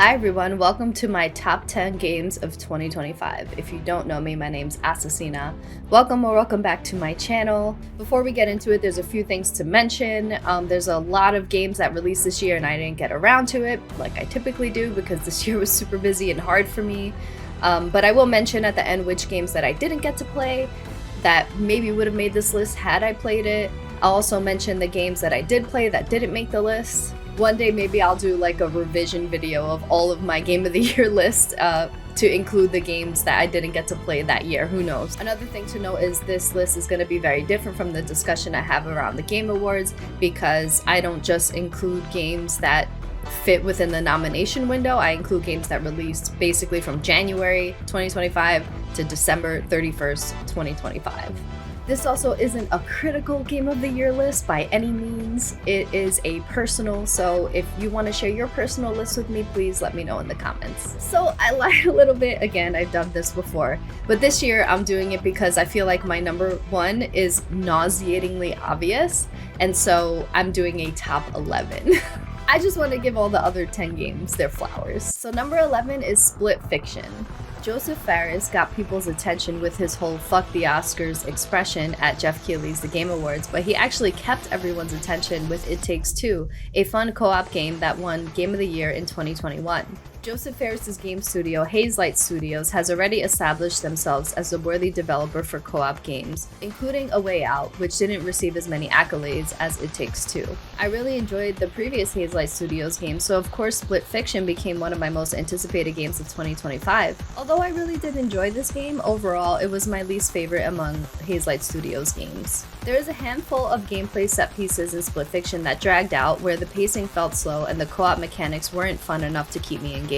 Hi everyone, welcome to my top 10 games of 2025. If you don't know me, my name's ASSASSINA. Welcome back to my channel. Before we get into it, there's a few things to mention. There's a lot of games that released this year and I didn't get around to it like I typically do because this year was super busy and hard for me. But I will mention at the end which games that I didn't get to play that maybe would have made this list had I played it. I'll also mention the games that I did play that didn't make the list. One day maybe I'll do like a revision video of all of my Game of the Year list to include the games that I didn't get to play that year, who knows. Another thing to note is this list is going to be very different from the discussion I have around the Game Awards because I don't just include games that fit within the nomination window. I include games that released basically from January 2025 to December 31st, 2025. This also isn't a critical Game of the Year list by any means. It is a personal, so if you want to share your personal list with me, please let me know in the comments. So I lied a little bit. Again, I've done this before, but this year I'm doing it because I feel like my number one is nauseatingly obvious, and so I'm doing a top 11. I just want to give all the other 10 games their flowers. So number 11 is Split Fiction. Joseph Fares got people's attention with his whole "fuck the Oscars" expression at Jeff Keighley's The Game Awards, but he actually kept everyone's attention with It Takes Two, a fun co-op game that won Game of the Year in 2021. Joseph Fares' game studio, Hazelight Studios, has already established themselves as a worthy developer for co-op games, including A Way Out, which didn't receive as many accolades as It Takes Two. I really enjoyed the previous Hazelight Studios game, so of course Split Fiction became one of my most anticipated games of 2025. Although I really did enjoy this game, overall it was my least favorite among Hazelight Studios games. There is a handful of gameplay set pieces in Split Fiction that dragged out, where the pacing felt slow and the co-op mechanics weren't fun enough to keep me engaged.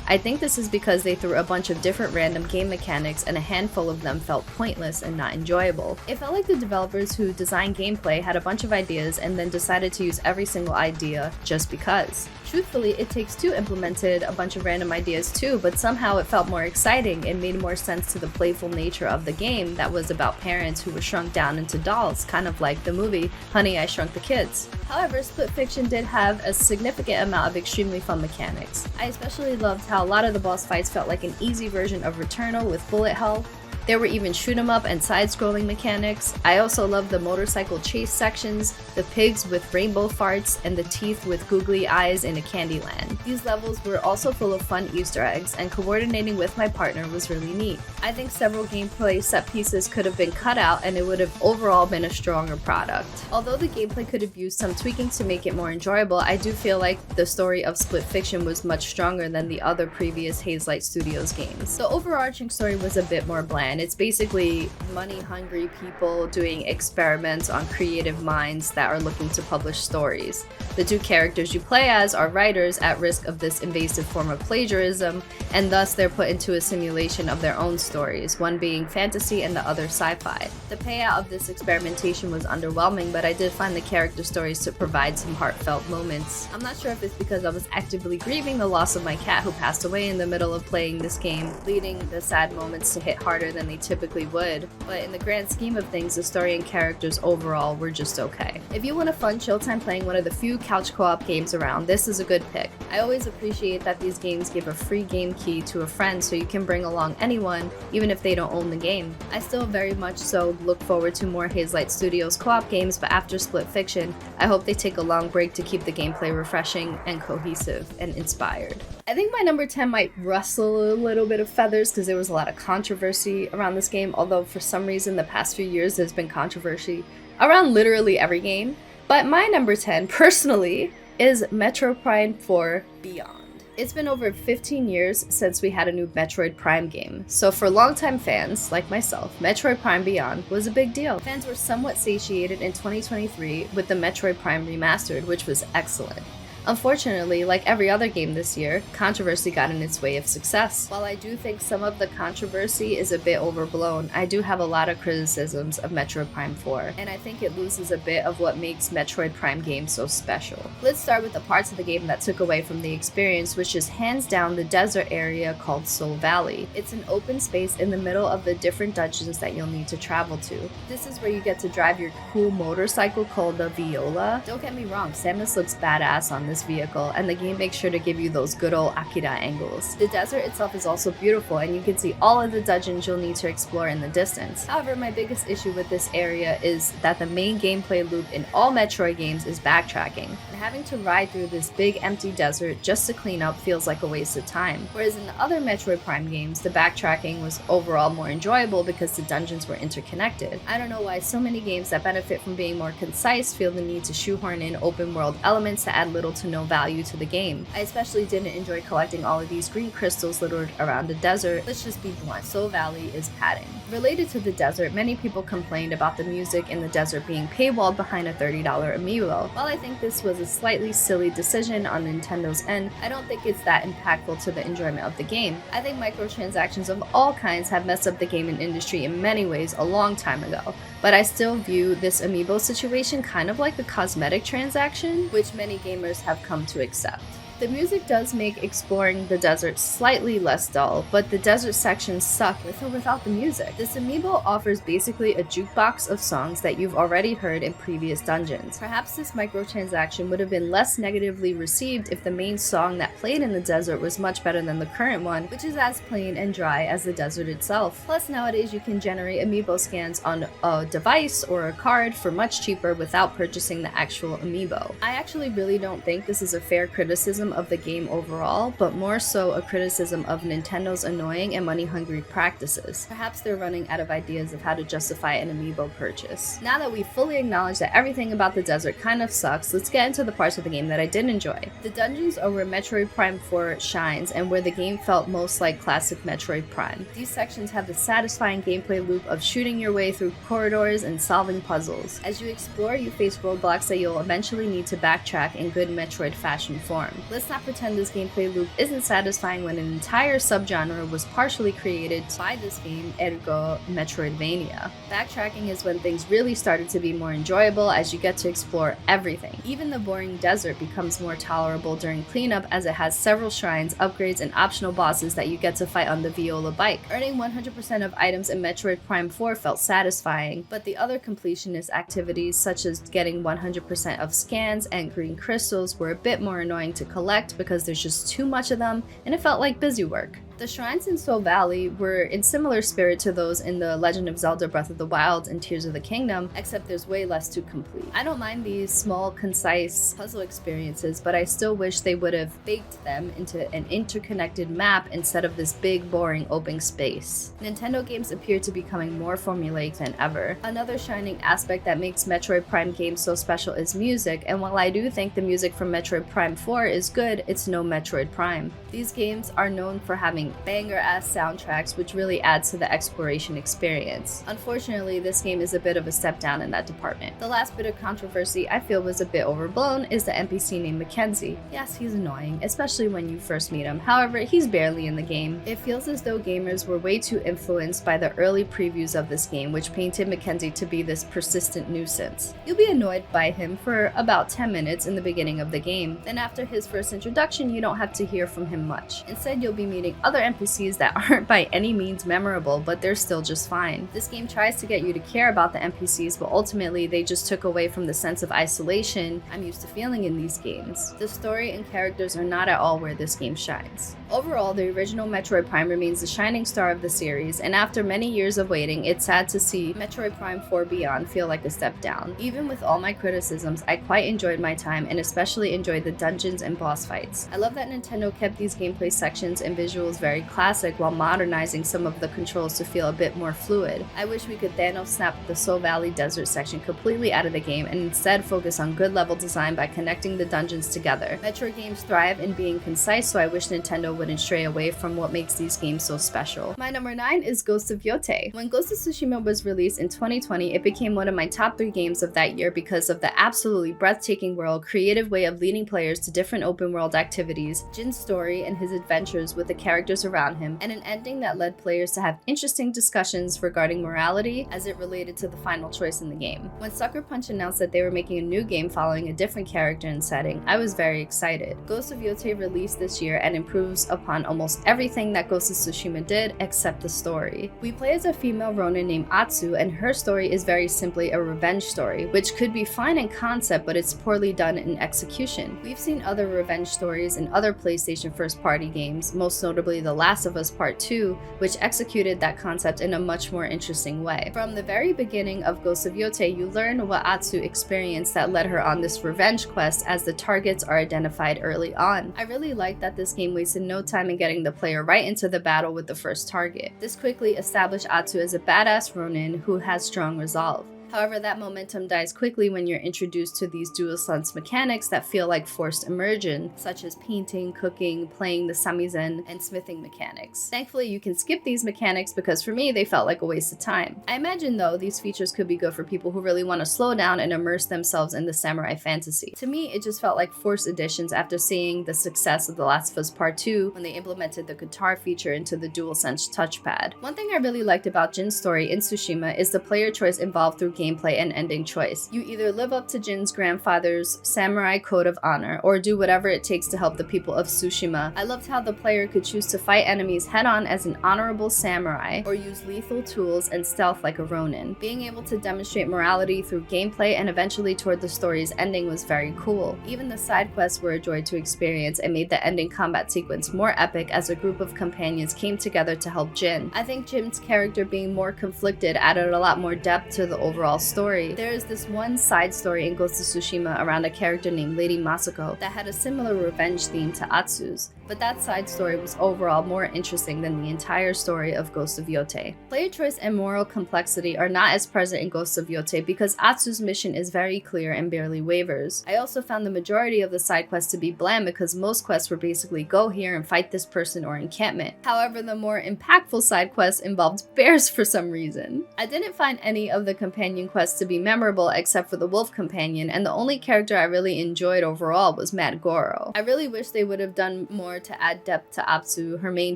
I think this is because they threw a bunch of different random game mechanics and a handful of them felt pointless and not enjoyable. It felt like the developers who designed gameplay had a bunch of ideas and then decided to use every single idea just because. Truthfully, It Takes Two implemented a bunch of random ideas too, but somehow it felt more exciting and made more sense to the playful nature of the game that was about parents who were shrunk down into dolls, kind of like the movie Honey, I Shrunk the Kids. However, Split Fiction did have a significant amount of extremely fun mechanics. I especially loved how a lot of the boss fights felt like an easy version of Returnal with bullet hell. There were even shoot 'em up and side-scrolling mechanics. I also loved the motorcycle chase sections, the pigs with rainbow farts, and the teeth with googly eyes in a candy land. These levels were also full of fun Easter eggs, and coordinating with my partner was really neat. I think several gameplay set pieces could have been cut out and it would have overall been a stronger product. Although the gameplay could have used some tweaking to make it more enjoyable, I do feel like the story of Split Fiction was much stronger than the other previous Hazelight Studios games. The overarching story was a bit more bland. It's basically money-hungry people doing experiments on creative minds that are looking to publish stories. The two characters you play as are writers at risk of this invasive form of plagiarism, and thus they're put into a simulation of their own stories, one being fantasy and the other sci-fi. The payout of this experimentation was underwhelming, but I did find the character stories to provide some heartfelt moments. I'm not sure if it's because I was actively grieving the loss of my cat who passed away in the middle of playing this game, leading the sad moments to hit harder than they typically would, but in the grand scheme of things, the story and characters overall were just okay. If you want a fun chill time playing one of the few couch co-op games around, this is a good pick. I always appreciate that these games give a free game key to a friend so you can bring along anyone, even if they don't own the game. I still very much so look forward to more Hazelight Studios co-op games, but after Split Fiction, I hope they take a long break to keep the gameplay refreshing and cohesive and inspired. I think my number 10 might rustle a little bit of feathers because there was a lot of controversy around this game, although for some reason the past few years there's been controversy around literally every game. But my number 10, personally, is Metroid Prime 4 Beyond. It's been over 15 years since we had a new Metroid Prime game, so for longtime fans, like myself, Metroid Prime Beyond was a big deal. Fans were somewhat satiated in 2023 with the Metroid Prime Remastered, which was excellent. Unfortunately, like every other game this year, controversy got in its way of success. While I do think some of the controversy is a bit overblown, I do have a lot of criticisms of Metroid Prime 4, and I think it loses a bit of what makes Metroid Prime games so special. Let's start with the parts of the game that took away from the experience, which is hands down the desert area called Soul Valley. It's an open space in the middle of the different dungeons that you'll need to travel to. This is where you get to drive your cool motorcycle called the Viola. Don't get me wrong, Samus looks badass on this vehicle, and the game makes sure to give you those good old Akira angles. The desert itself is also beautiful, and you can see all of the dungeons you'll need to explore in the distance. However, my biggest issue with this area is that the main gameplay loop in all Metroid games is backtracking, and having to ride through this big empty desert just to clean up feels like a waste of time. Whereas in the other Metroid Prime games, the backtracking was overall more enjoyable because the dungeons were interconnected. I don't know why so many games that benefit from being more concise feel the need to shoehorn in open world elements that add little to no value to the game. I especially didn't enjoy collecting all of these green crystals littered around the desert. Let's just be blunt, Soul Valley is padding. Related to the desert, many people complained about the music in the desert being paywalled behind a $30 amiibo. While I think this was a slightly silly decision on Nintendo's end, I don't think it's that impactful to the enjoyment of the game. I think microtransactions of all kinds have messed up the gaming industry in many ways a long time ago, but I still view this amiibo situation kind of like a cosmetic transaction, which many gamers have come to accept. The music does make exploring the desert slightly less dull, but the desert sections suck with or without the music. This amiibo offers basically a jukebox of songs that you've already heard in previous dungeons. Perhaps this microtransaction would have been less negatively received if the main song that played in the desert was much better than the current one, which is as plain and dry as the desert itself. Plus, nowadays you can generate amiibo scans on a device or a card for much cheaper without purchasing the actual amiibo. I actually really don't think this is a fair criticism of the game overall, but more so a criticism of Nintendo's annoying and money-hungry practices. Perhaps they're running out of ideas of how to justify an amiibo purchase. Now that we fully acknowledge that everything about the desert kind of sucks, let's get into the parts of the game that I did enjoy. The dungeons are where Metroid Prime 4 shines and where the game felt most like classic Metroid Prime. These sections have the satisfying gameplay loop of shooting your way through corridors and solving puzzles. As you explore, you face roadblocks that you'll eventually need to backtrack in good Metroid fashion form. Let's not pretend this gameplay loop isn't satisfying when an entire subgenre was partially created by this game, ergo Metroidvania. Backtracking is when things really started to be more enjoyable as you get to explore everything. Even the boring desert becomes more tolerable during cleanup as it has several shrines, upgrades, and optional bosses that you get to fight on the Viola bike. Earning 100% of items in Metroid Prime 4 felt satisfying, but the other completionist activities such as getting 100% of scans and green crystals were a bit more annoying to collect because there's just too much of them and it felt like busy work. The shrines in Soul Valley were in similar spirit to those in The Legend of Zelda Breath of the Wild and Tears of the Kingdom, except there's way less to complete. I don't mind these small, concise puzzle experiences, but I still wish they would have baked them into an interconnected map instead of this big, boring, open space. Nintendo games appear to be becoming more formulaic than ever. Another shining aspect that makes Metroid Prime games so special is music, and while I do think the music from Metroid Prime 4 is good, it's no Metroid Prime. These games are known for having banger-ass soundtracks, which really adds to the exploration experience. Unfortunately, this game is a bit of a step down in that department. The last bit of controversy I feel was a bit overblown is the NPC named Mackenzie. Yes, he's annoying, especially when you first meet him. However, he's barely in the game. It feels as though gamers were way too influenced by the early previews of this game, which painted Mackenzie to be this persistent nuisance. You'll be annoyed by him for about 10 minutes in the beginning of the game. Then after his first introduction, you don't have to hear from him much. Instead, you'll be meeting other NPCs that aren't by any means memorable, but they're still just fine. This game tries to get you to care about the NPCs, but ultimately they just took away from the sense of isolation I'm used to feeling in these games. The story and characters are not at all where this game shines. Overall, the original Metroid Prime remains the shining star of the series, and after many years of waiting, it's sad to see Metroid Prime 4 Beyond feel like a step down. Even with all my criticisms, I quite enjoyed my time and especially enjoyed the dungeons and boss fights. I love that Nintendo kept these gameplay sections and visuals very classic while modernizing some of the controls to feel a bit more fluid. I wish we could Thanos snap the Soul Valley Desert section completely out of the game and instead focus on good level design by connecting the dungeons together. Metroid games thrive in being concise, so I wish Nintendo wouldn't stray away from what makes these games so special. My number 9 is Ghost of Yotei. When Ghost of Tsushima was released in 2020, it became one of my top 3 games of that year because of the absolutely breathtaking world, creative way of leading players to different open world activities, Jin's story and his adventures with the characters characters around him, and an ending that led players to have interesting discussions regarding morality as it related to the final choice in the game. When Sucker Punch announced that they were making a new game following a different character and setting, I was very excited. Ghost of Yotei released this year and improves upon almost everything that Ghost of Tsushima did except the story. We play as a female Ronin named Atsu, and her story is very simply a revenge story, which could be fine in concept, but it's poorly done in execution. We've seen other revenge stories in other PlayStation first-party games, most notably The Last of Us Part 2, which executed that concept in a much more interesting way. From the very beginning of Ghost of Yotei, you learn what Atsu experienced that led her on this revenge quest, as the targets are identified early on. I really like that this game wasted no time in getting the player right into the battle with the first target. This quickly established Atsu as a badass Ronin who has strong resolve. However, that momentum dies quickly when you're introduced to these dual-sense mechanics that feel like forced immersion, such as painting, cooking, playing the samizen, and smithing mechanics. Thankfully, you can skip these mechanics because for me, they felt like a waste of time. I imagine, though, these features could be good for people who really want to slow down and immerse themselves in the samurai fantasy. To me, it just felt like forced additions after seeing the success of The Last of Us Part 2 when they implemented the guitar feature into the DualSense touchpad. One thing I really liked about Jin's story in Tsushima is the player choice involved through gameplay and ending choice. You either live up to Jin's grandfather's samurai code of honor, or do whatever it takes to help the people of Tsushima. I loved how the player could choose to fight enemies head-on as an honorable samurai, or use lethal tools and stealth like a Ronin. Being able to demonstrate morality through gameplay and eventually toward the story's ending was very cool. Even the side quests were a joy to experience and made the ending combat sequence more epic as a group of companions came together to help Jin. I think Jin's character being more conflicted added a lot more depth to the overall story. There is this one side story in Ghost of Tsushima around a character named Lady Masako that had a similar revenge theme to Atsu's, but that side story was overall more interesting than the entire story of Ghost of Yotei. Player choice and moral complexity are not as present in Ghost of Yotei because Atsu's mission is very clear and barely wavers. I also found the majority of the side quests to be bland because most quests were basically go here and fight this person or encampment. However, the more impactful side quests involved bears for some reason. I didn't find any of the companion quests to be memorable except for the wolf companion, and the only character I really enjoyed overall was Mad Goro. I really wish they would have done more to add depth to Atsu, her main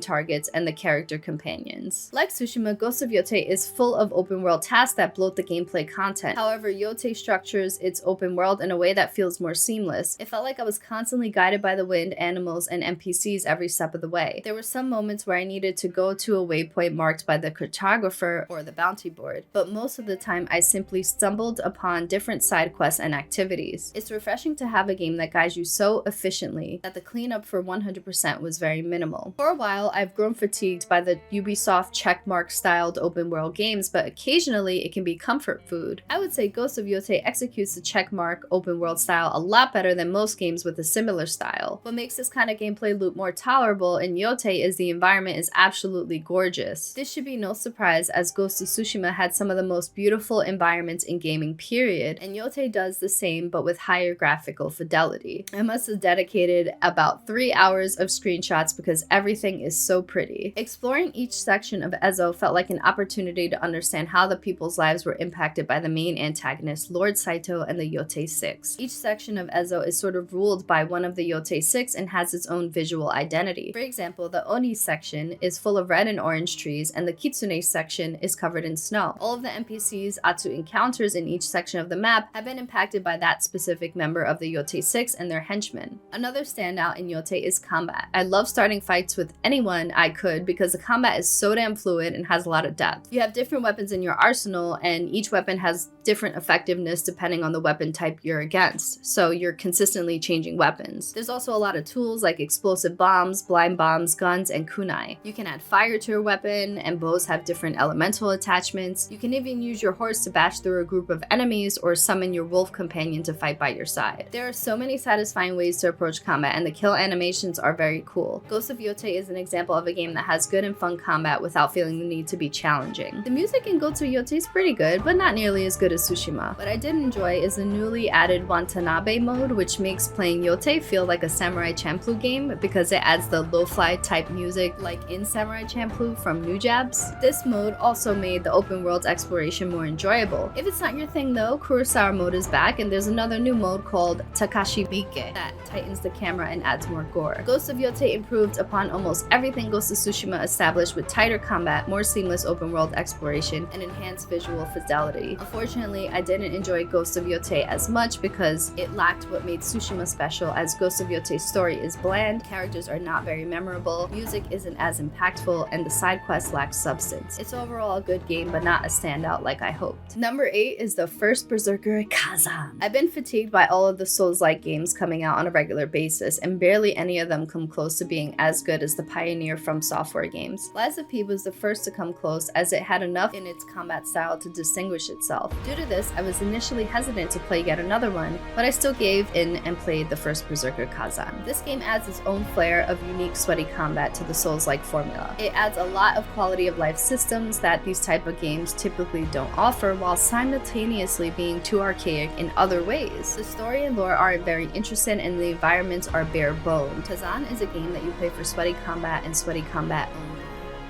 targets, and the character companions. Like Tsushima, Ghost of Yotei is full of open world tasks that bloat the gameplay content. However, Yotei structures its open world in a way that feels more seamless. It felt like I was constantly guided by the wind, animals, and NPCs every step of the way. There were some moments where I needed to go to a waypoint marked by the cartographer or the bounty board, but most of the time I simply stumbled upon different side quests and activities. It's refreshing to have a game that guides you so efficiently that the cleanup for 100% was very minimal. For a while, I've grown fatigued by the Ubisoft checkmark styled open world games, but occasionally it can be comfort food. I would say Ghost of Yotei executes the checkmark open world style a lot better than most games with a similar style. What makes this kind of gameplay loop more tolerable in Yotei is the environment is absolutely gorgeous. This should be no surprise, as Ghost of Tsushima had some of the most beautiful environments in gaming period, and Yotei does the same but with higher graphical fidelity. I must have dedicated about 3 hours of screenshots because everything is so pretty. Exploring each section of Ezo felt like an opportunity to understand how the people's lives were impacted by the main antagonist, Lord Saito and the Yotei Six. Each section of Ezo is sort of ruled by one of the Yotei Six and has its own visual identity. For example, the Oni section is full of red and orange trees, and the Kitsune section is covered in snow. All of the NPCs Atsu encounters in each section of the map have been impacted by that specific member of the Yotei Six and their henchmen. Another standout in Yotei is combat. I love starting fights with anyone I could because the combat is so damn fluid and has a lot of depth. You have different weapons in your arsenal, and each weapon has different effectiveness depending on the weapon type you're against, so you're consistently changing weapons. There's also a lot of tools like explosive bombs, blind bombs, guns, and kunai. You can add fire to your weapon, and bows have different elemental attachments. You can even use your horse to bash through a group of enemies or summon your wolf companion to fight by your side. There are so many satisfying ways to approach combat, and the kill animations are very cool. Ghost of Yotei is an example of a game that has good and fun combat without feeling the need to be challenging. The music in Ghost of Yotei is pretty good, but not nearly as good as Tsushima. What I did enjoy is the newly added Watanabe mode, which makes playing Yotei feel like a Samurai Champloo game because it adds the lo-fi type music like in Samurai Champloo from Nujabes. This mode also made the open world exploration more enjoyable. If it's not your thing though, Kurosawa mode is back, and there's another new mode called Takashi Miike that tightens the camera and adds more gore. Ghost Ghost of Yotei improved upon almost everything Ghost of Tsushima established with tighter combat, more seamless open world exploration, and enhanced visual fidelity. Unfortunately, I didn't enjoy Ghost of Yotei as much because it lacked what made Tsushima special, as Ghost of Yotei's story is bland, characters are not very memorable, music isn't as impactful, and the side quests lack substance. It's overall a good game, but not a standout like I hoped. Number 8 is the first Berserker Kazan. I've been fatigued by all of the Souls-like games coming out on a regular basis, and barely any of them come close to being as good as the Pioneer From Software games. Lies of P was the first to come close, as it had enough in its combat style to distinguish itself. Due to this, I was initially hesitant to play yet another one, but I still gave in and played the first Berserker Kazan. This game adds its own flair of unique sweaty combat to the Souls-like formula. It adds a lot of quality of life systems that these type of games typically don't offer, while simultaneously being too archaic in other ways. The story and lore aren't very interesting, and the environments are bare bone. Kazan is a game that you play for sweaty combat and sweaty combat only.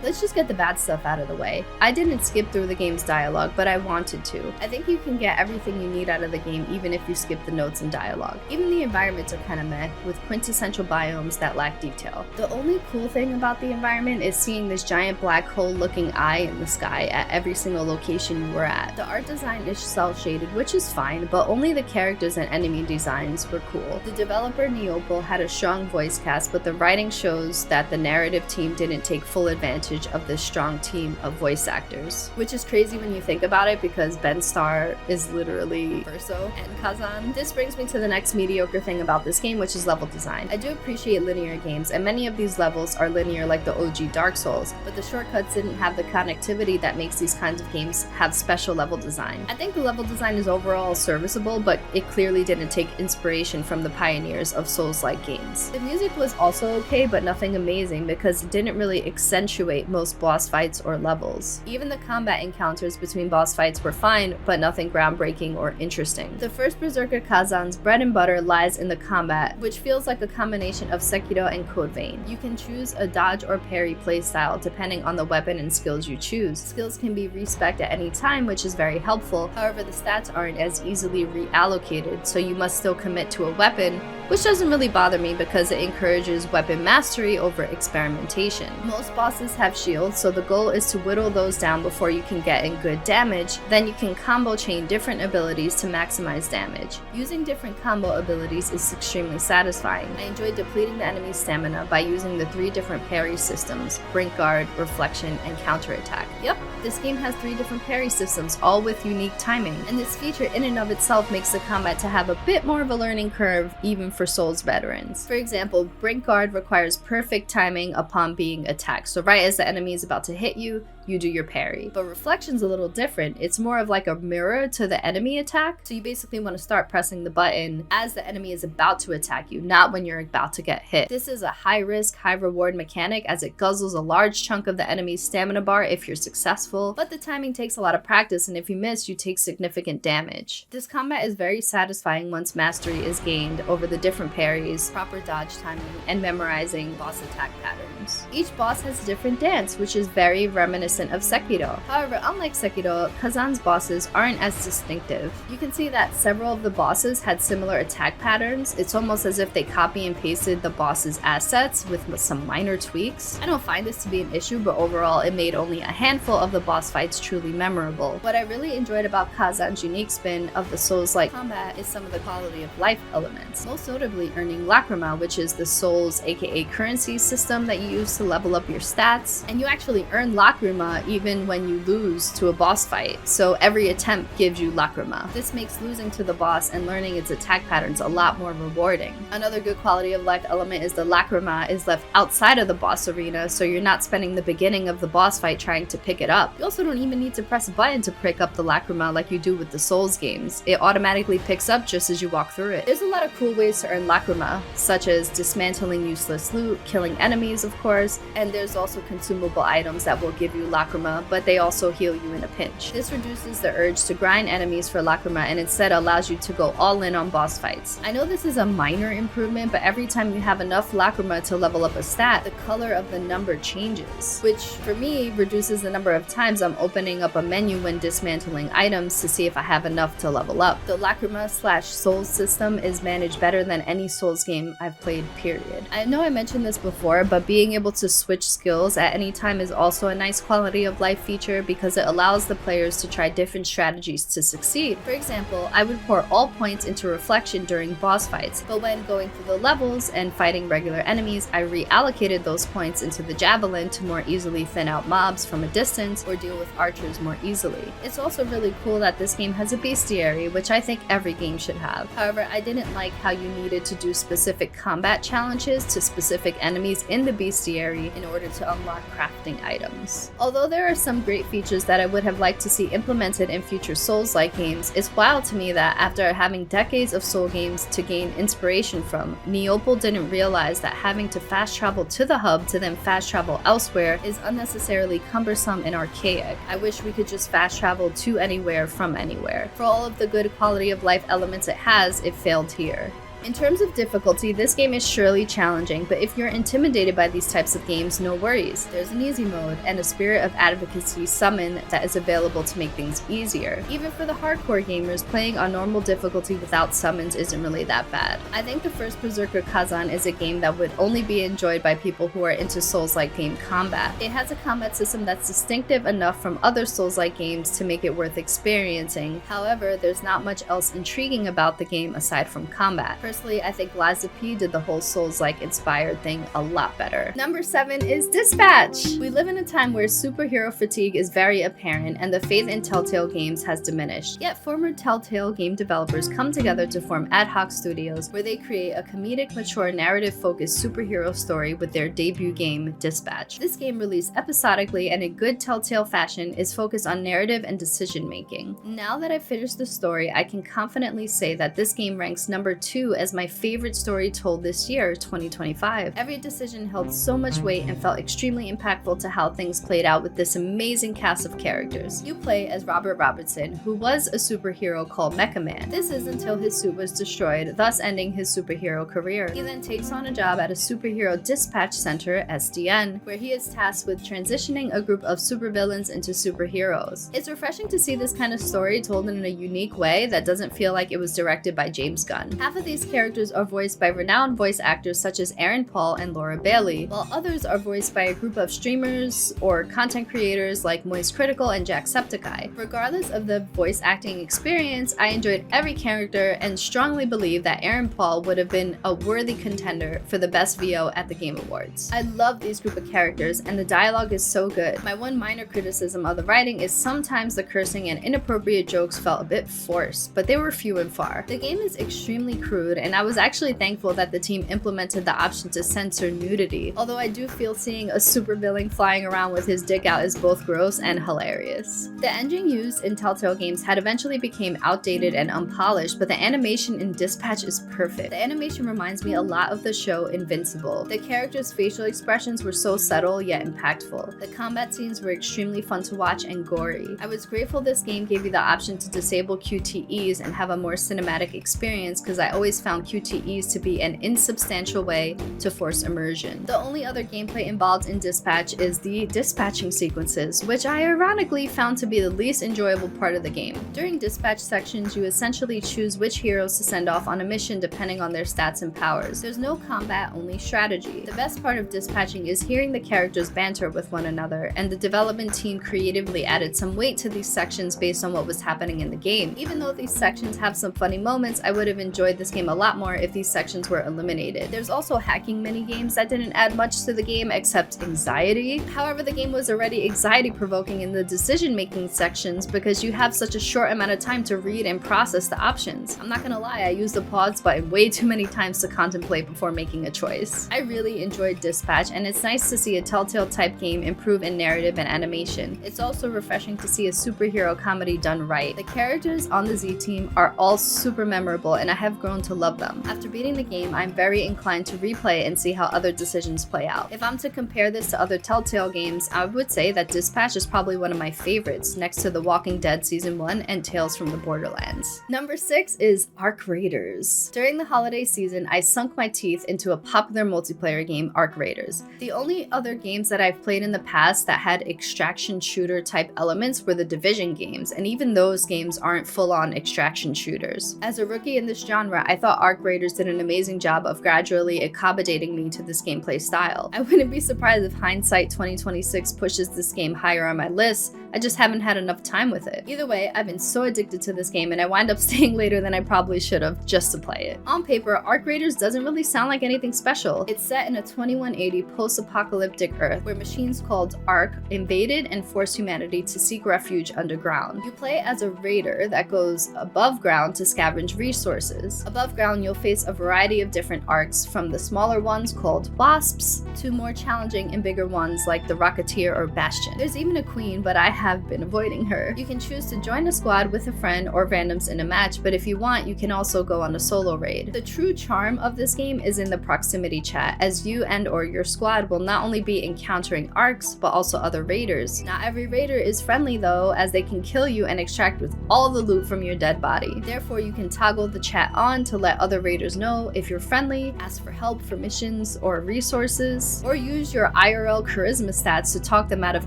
Let's just get the bad stuff out of the way. I didn't skip through the game's dialogue, but I wanted to. I think you can get everything you need out of the game even if you skip the notes and dialogue. Even the environments are kinda meh, with quintessential biomes that lack detail. The only cool thing about the environment is seeing this giant black hole looking eye in the sky at every single location you were at. The art design is cel-shaded, which is fine, but only the characters and enemy designs were cool. The developer Neopal had a strong voice cast, but the writing shows that the narrative team didn't take full advantage of this strong team of voice actors. Which is crazy when you think about it, because Ben Starr is literally Verso and Kazan. This brings me to the next mediocre thing about this game, which is level design. I do appreciate linear games, and many of these levels are linear like the OG Dark Souls, but the shortcuts didn't have the connectivity that makes these kinds of games have special level design. I think the level design is overall serviceable, but it clearly didn't take inspiration from the pioneers of Souls-like games. The music was also okay, but nothing amazing, because it didn't really accentuate most boss fights or levels. Even the combat encounters between boss fights were fine, but nothing groundbreaking or interesting. The first Berserker Kazan's bread and butter lies in the combat, which feels like a combination of Sekiro and Code Vein. You can choose a dodge or parry playstyle depending on the weapon and skills you choose. Skills can be respec'd at any time, which is very helpful. However, the stats aren't as easily reallocated, so you must still commit to a weapon, which doesn't really bother me because it encourages weapon mastery over experimentation. Most bosses have shields, so the goal is to whittle those down before you can get in good damage. Then you can combo chain different abilities to maximize damage. Using different combo abilities is extremely satisfying. I enjoy depleting the enemy's stamina by using the 3 different parry systems: Brink Guard, Reflection, and Counterattack. Yep, this game has 3 different parry systems, all with unique timing, and this feature in and of itself makes the combat to have a bit more of a learning curve even for Souls veterans. For example, Brink Guard requires perfect timing upon being attacked, so right as the enemy is about to hit you, you do your parry. But Reflection's a little different. It's more of like a mirror to the enemy attack, so you basically want to start pressing the button as the enemy is about to attack you, not when you're about to get hit. This is a high risk, high reward mechanic, as it guzzles a large chunk of the enemy's stamina bar if you're successful, but the timing takes a lot of practice, and if you miss, you take significant damage. This combat is very satisfying once mastery is gained over the different parries, proper dodge timing, and memorizing boss attack patterns. Each boss has a different dance, which is very reminiscent of Sekiro. However, unlike Sekiro, Kazan's bosses aren't as distinctive. You can see that several of the bosses had similar attack patterns. It's almost as if they copy and pasted the boss's assets with some minor tweaks. I don't find this to be an issue, but overall it made only a handful of the boss fights truly memorable. What I really enjoyed about Kazan's unique spin of the Souls-like combat is some of the quality of life elements, most notably earning Lacrima, which is the Souls aka currency system that you use to level up your stats, and you actually earn Lacrima even when you lose to a boss fight, so every attempt gives you Lacrima. This makes losing to the boss and learning its attack patterns a lot more rewarding. Another good quality of life element is the Lacrima is left outside of the boss arena, so you're not spending the beginning of the boss fight trying to pick it up. You also don't even need to press a button to pick up the Lacrima like you do with the Souls games. It automatically picks up just as you walk through it. There's a lot of cool ways to earn Lacrima, such as dismantling useless loot, killing enemies of course, and there's also consumable items that will give you lacrima, but they also heal you in a pinch. This reduces the urge to grind enemies for lacrima and instead allows you to go all in on boss fights. I know this is a minor improvement, but every time you have enough lacrima to level up a stat, the color of the number changes, which for me reduces the number of times I'm opening up a menu when dismantling items to see if I have enough to level up. The lacrima/souls system is managed better than any Souls game I've played, period. I know I mentioned this before, but being able to switch skills at any time is also a nice quality of life feature because it allows the players to try different strategies to succeed. For example, I would pour all points into reflection during boss fights, but when going through the levels and fighting regular enemies, I reallocated those points into the javelin to more easily thin out mobs from a distance or deal with archers more easily. It's also really cool that this game has a bestiary, which I think every game should have. However, I didn't like how you needed to do specific combat challenges to specific enemies in the bestiary in order to unlock crafting items. Although there are some great features that I would have liked to see implemented in future Souls-like games, it's wild to me that after having decades of Soul games to gain inspiration from, Neopal didn't realize that having to fast travel to the hub to then fast travel elsewhere is unnecessarily cumbersome and archaic. I wish we could just fast travel to anywhere from anywhere. For all of the good quality of life elements it has, it failed here. In terms of difficulty, this game is surely challenging, but if you're intimidated by these types of games, no worries. There's an easy mode and a spirit of advocacy summon that is available to make things easier. Even for the hardcore gamers, playing on normal difficulty without summons isn't really that bad. I think the first Berserker Kazan is a game that would only be enjoyed by people who are into Souls-like game combat. It has a combat system that's distinctive enough from other Souls-like games to make it worth experiencing. However, there's not much else intriguing about the game aside from combat. Personally, I think Liza P did the whole Souls-like inspired thing a lot better. Number 7 is Dispatch! We live in a time where superhero fatigue is very apparent and the faith in Telltale games has diminished. Yet former Telltale game developers come together to form ad hoc studios where they create a comedic, mature, narrative-focused superhero story with their debut game, Dispatch. This game, released episodically and in good Telltale fashion, is focused on narrative and decision-making. Now that I've finished the story, I can confidently say that this game ranks number 2 as my favorite story told this year, 2025. Every decision held so much weight and felt extremely impactful to how things played out with this amazing cast of characters. You play as Robert Robertson, who was a superhero called Mecha Man. This is until his suit was destroyed, thus ending his superhero career. He then takes on a job at a superhero dispatch center, SDN, where he is tasked with transitioning a group of supervillains into superheroes. It's refreshing to see this kind of story told in a unique way that doesn't feel like it was directed by James Gunn. Half of these characters are voiced by renowned voice actors such as Aaron Paul and Laura Bailey, while others are voiced by a group of streamers or content creators like Moist Critical and Jacksepticeye. Regardless of the voice acting experience, I enjoyed every character and strongly believe that Aaron Paul would have been a worthy contender for the best VO at the Game Awards. I love these group of characters and the dialogue is so good. My one minor criticism of the writing is sometimes the cursing and inappropriate jokes felt a bit forced, but they were few and far. The game is extremely crude and I was actually thankful that the team implemented the option to censor nudity, although I do feel seeing a supervillain flying around with his dick out is both gross and hilarious. The engine used in Telltale games had eventually became outdated and unpolished, but the animation in Dispatch is perfect. The animation reminds me a lot of the show Invincible. The characters' facial expressions were so subtle yet impactful. The combat scenes were extremely fun to watch and gory. I was grateful this game gave you the option to disable QTEs and have a more cinematic experience because I always found QTEs to be an insubstantial way to force immersion. The only other gameplay involved in Dispatch is the dispatching sequences, which I ironically found to be the least enjoyable part of the game. During dispatch sections, you essentially choose which heroes to send off on a mission depending on their stats and powers. There's no combat, only strategy. The best part of dispatching is hearing the characters banter with one another, and the development team creatively added some weight to these sections based on what was happening in the game. Even though these sections have some funny moments, I would have enjoyed this game a lot more if these sections were eliminated. There's also hacking mini-games that didn't add much to the game except anxiety. However, the game was already anxiety-provoking in the decision-making sections because you have such a short amount of time to read and process the options. I'm not gonna lie, I used the pause button way too many times to contemplate before making a choice. I really enjoyed Dispatch, and it's nice to see a Telltale-type game improve in narrative and animation. It's also refreshing to see a superhero comedy done right. The characters on the Z team are all super memorable, and I have grown to love love them. After beating the game, I'm very inclined to replay and see how other decisions play out. If I'm to compare this to other Telltale games, I would say that Dispatch is probably one of my favorites, next to The Walking Dead Season 1 and Tales from the Borderlands. Number 6 is Arc Raiders. During the holiday season, I sunk my teeth into a popular multiplayer game, Arc Raiders. The only other games that I've played in the past that had extraction shooter type elements were the Division games, and even those games aren't full-on extraction shooters. As a rookie in this genre, I thought Arc Raiders did an amazing job of gradually accommodating me to this gameplay style. I wouldn't be surprised if hindsight 2026 pushes this game higher on my list. I just haven't had enough time with it. Either way, I've been so addicted to this game and I wind up staying later than I probably should have just to play it. On paper, Arc Raiders doesn't really sound like anything special. It's set in a 2180 post-apocalyptic Earth where machines called Arc invaded and forced humanity to seek refuge underground. You play as a raider that goes above ground to scavenge resources. Above ground, you'll face a variety of different Arcs, from the smaller ones called Wasps to more challenging and bigger ones like the Rocketeer or Bastion. There's even a queen, but I have been avoiding her. You can choose to join a squad with a friend or randoms in a match, but if you want, you can also go on a solo raid. The true charm of this game is in the proximity chat, as you and or your squad will not only be encountering Arcs, but also other raiders. Not every raider is friendly though, as they can kill you and extract with all the loot from your dead body. Therefore, you can toggle the chat on to let other raiders know if you're friendly, ask for help for missions or resources, or use your IRL charisma stats to talk them out of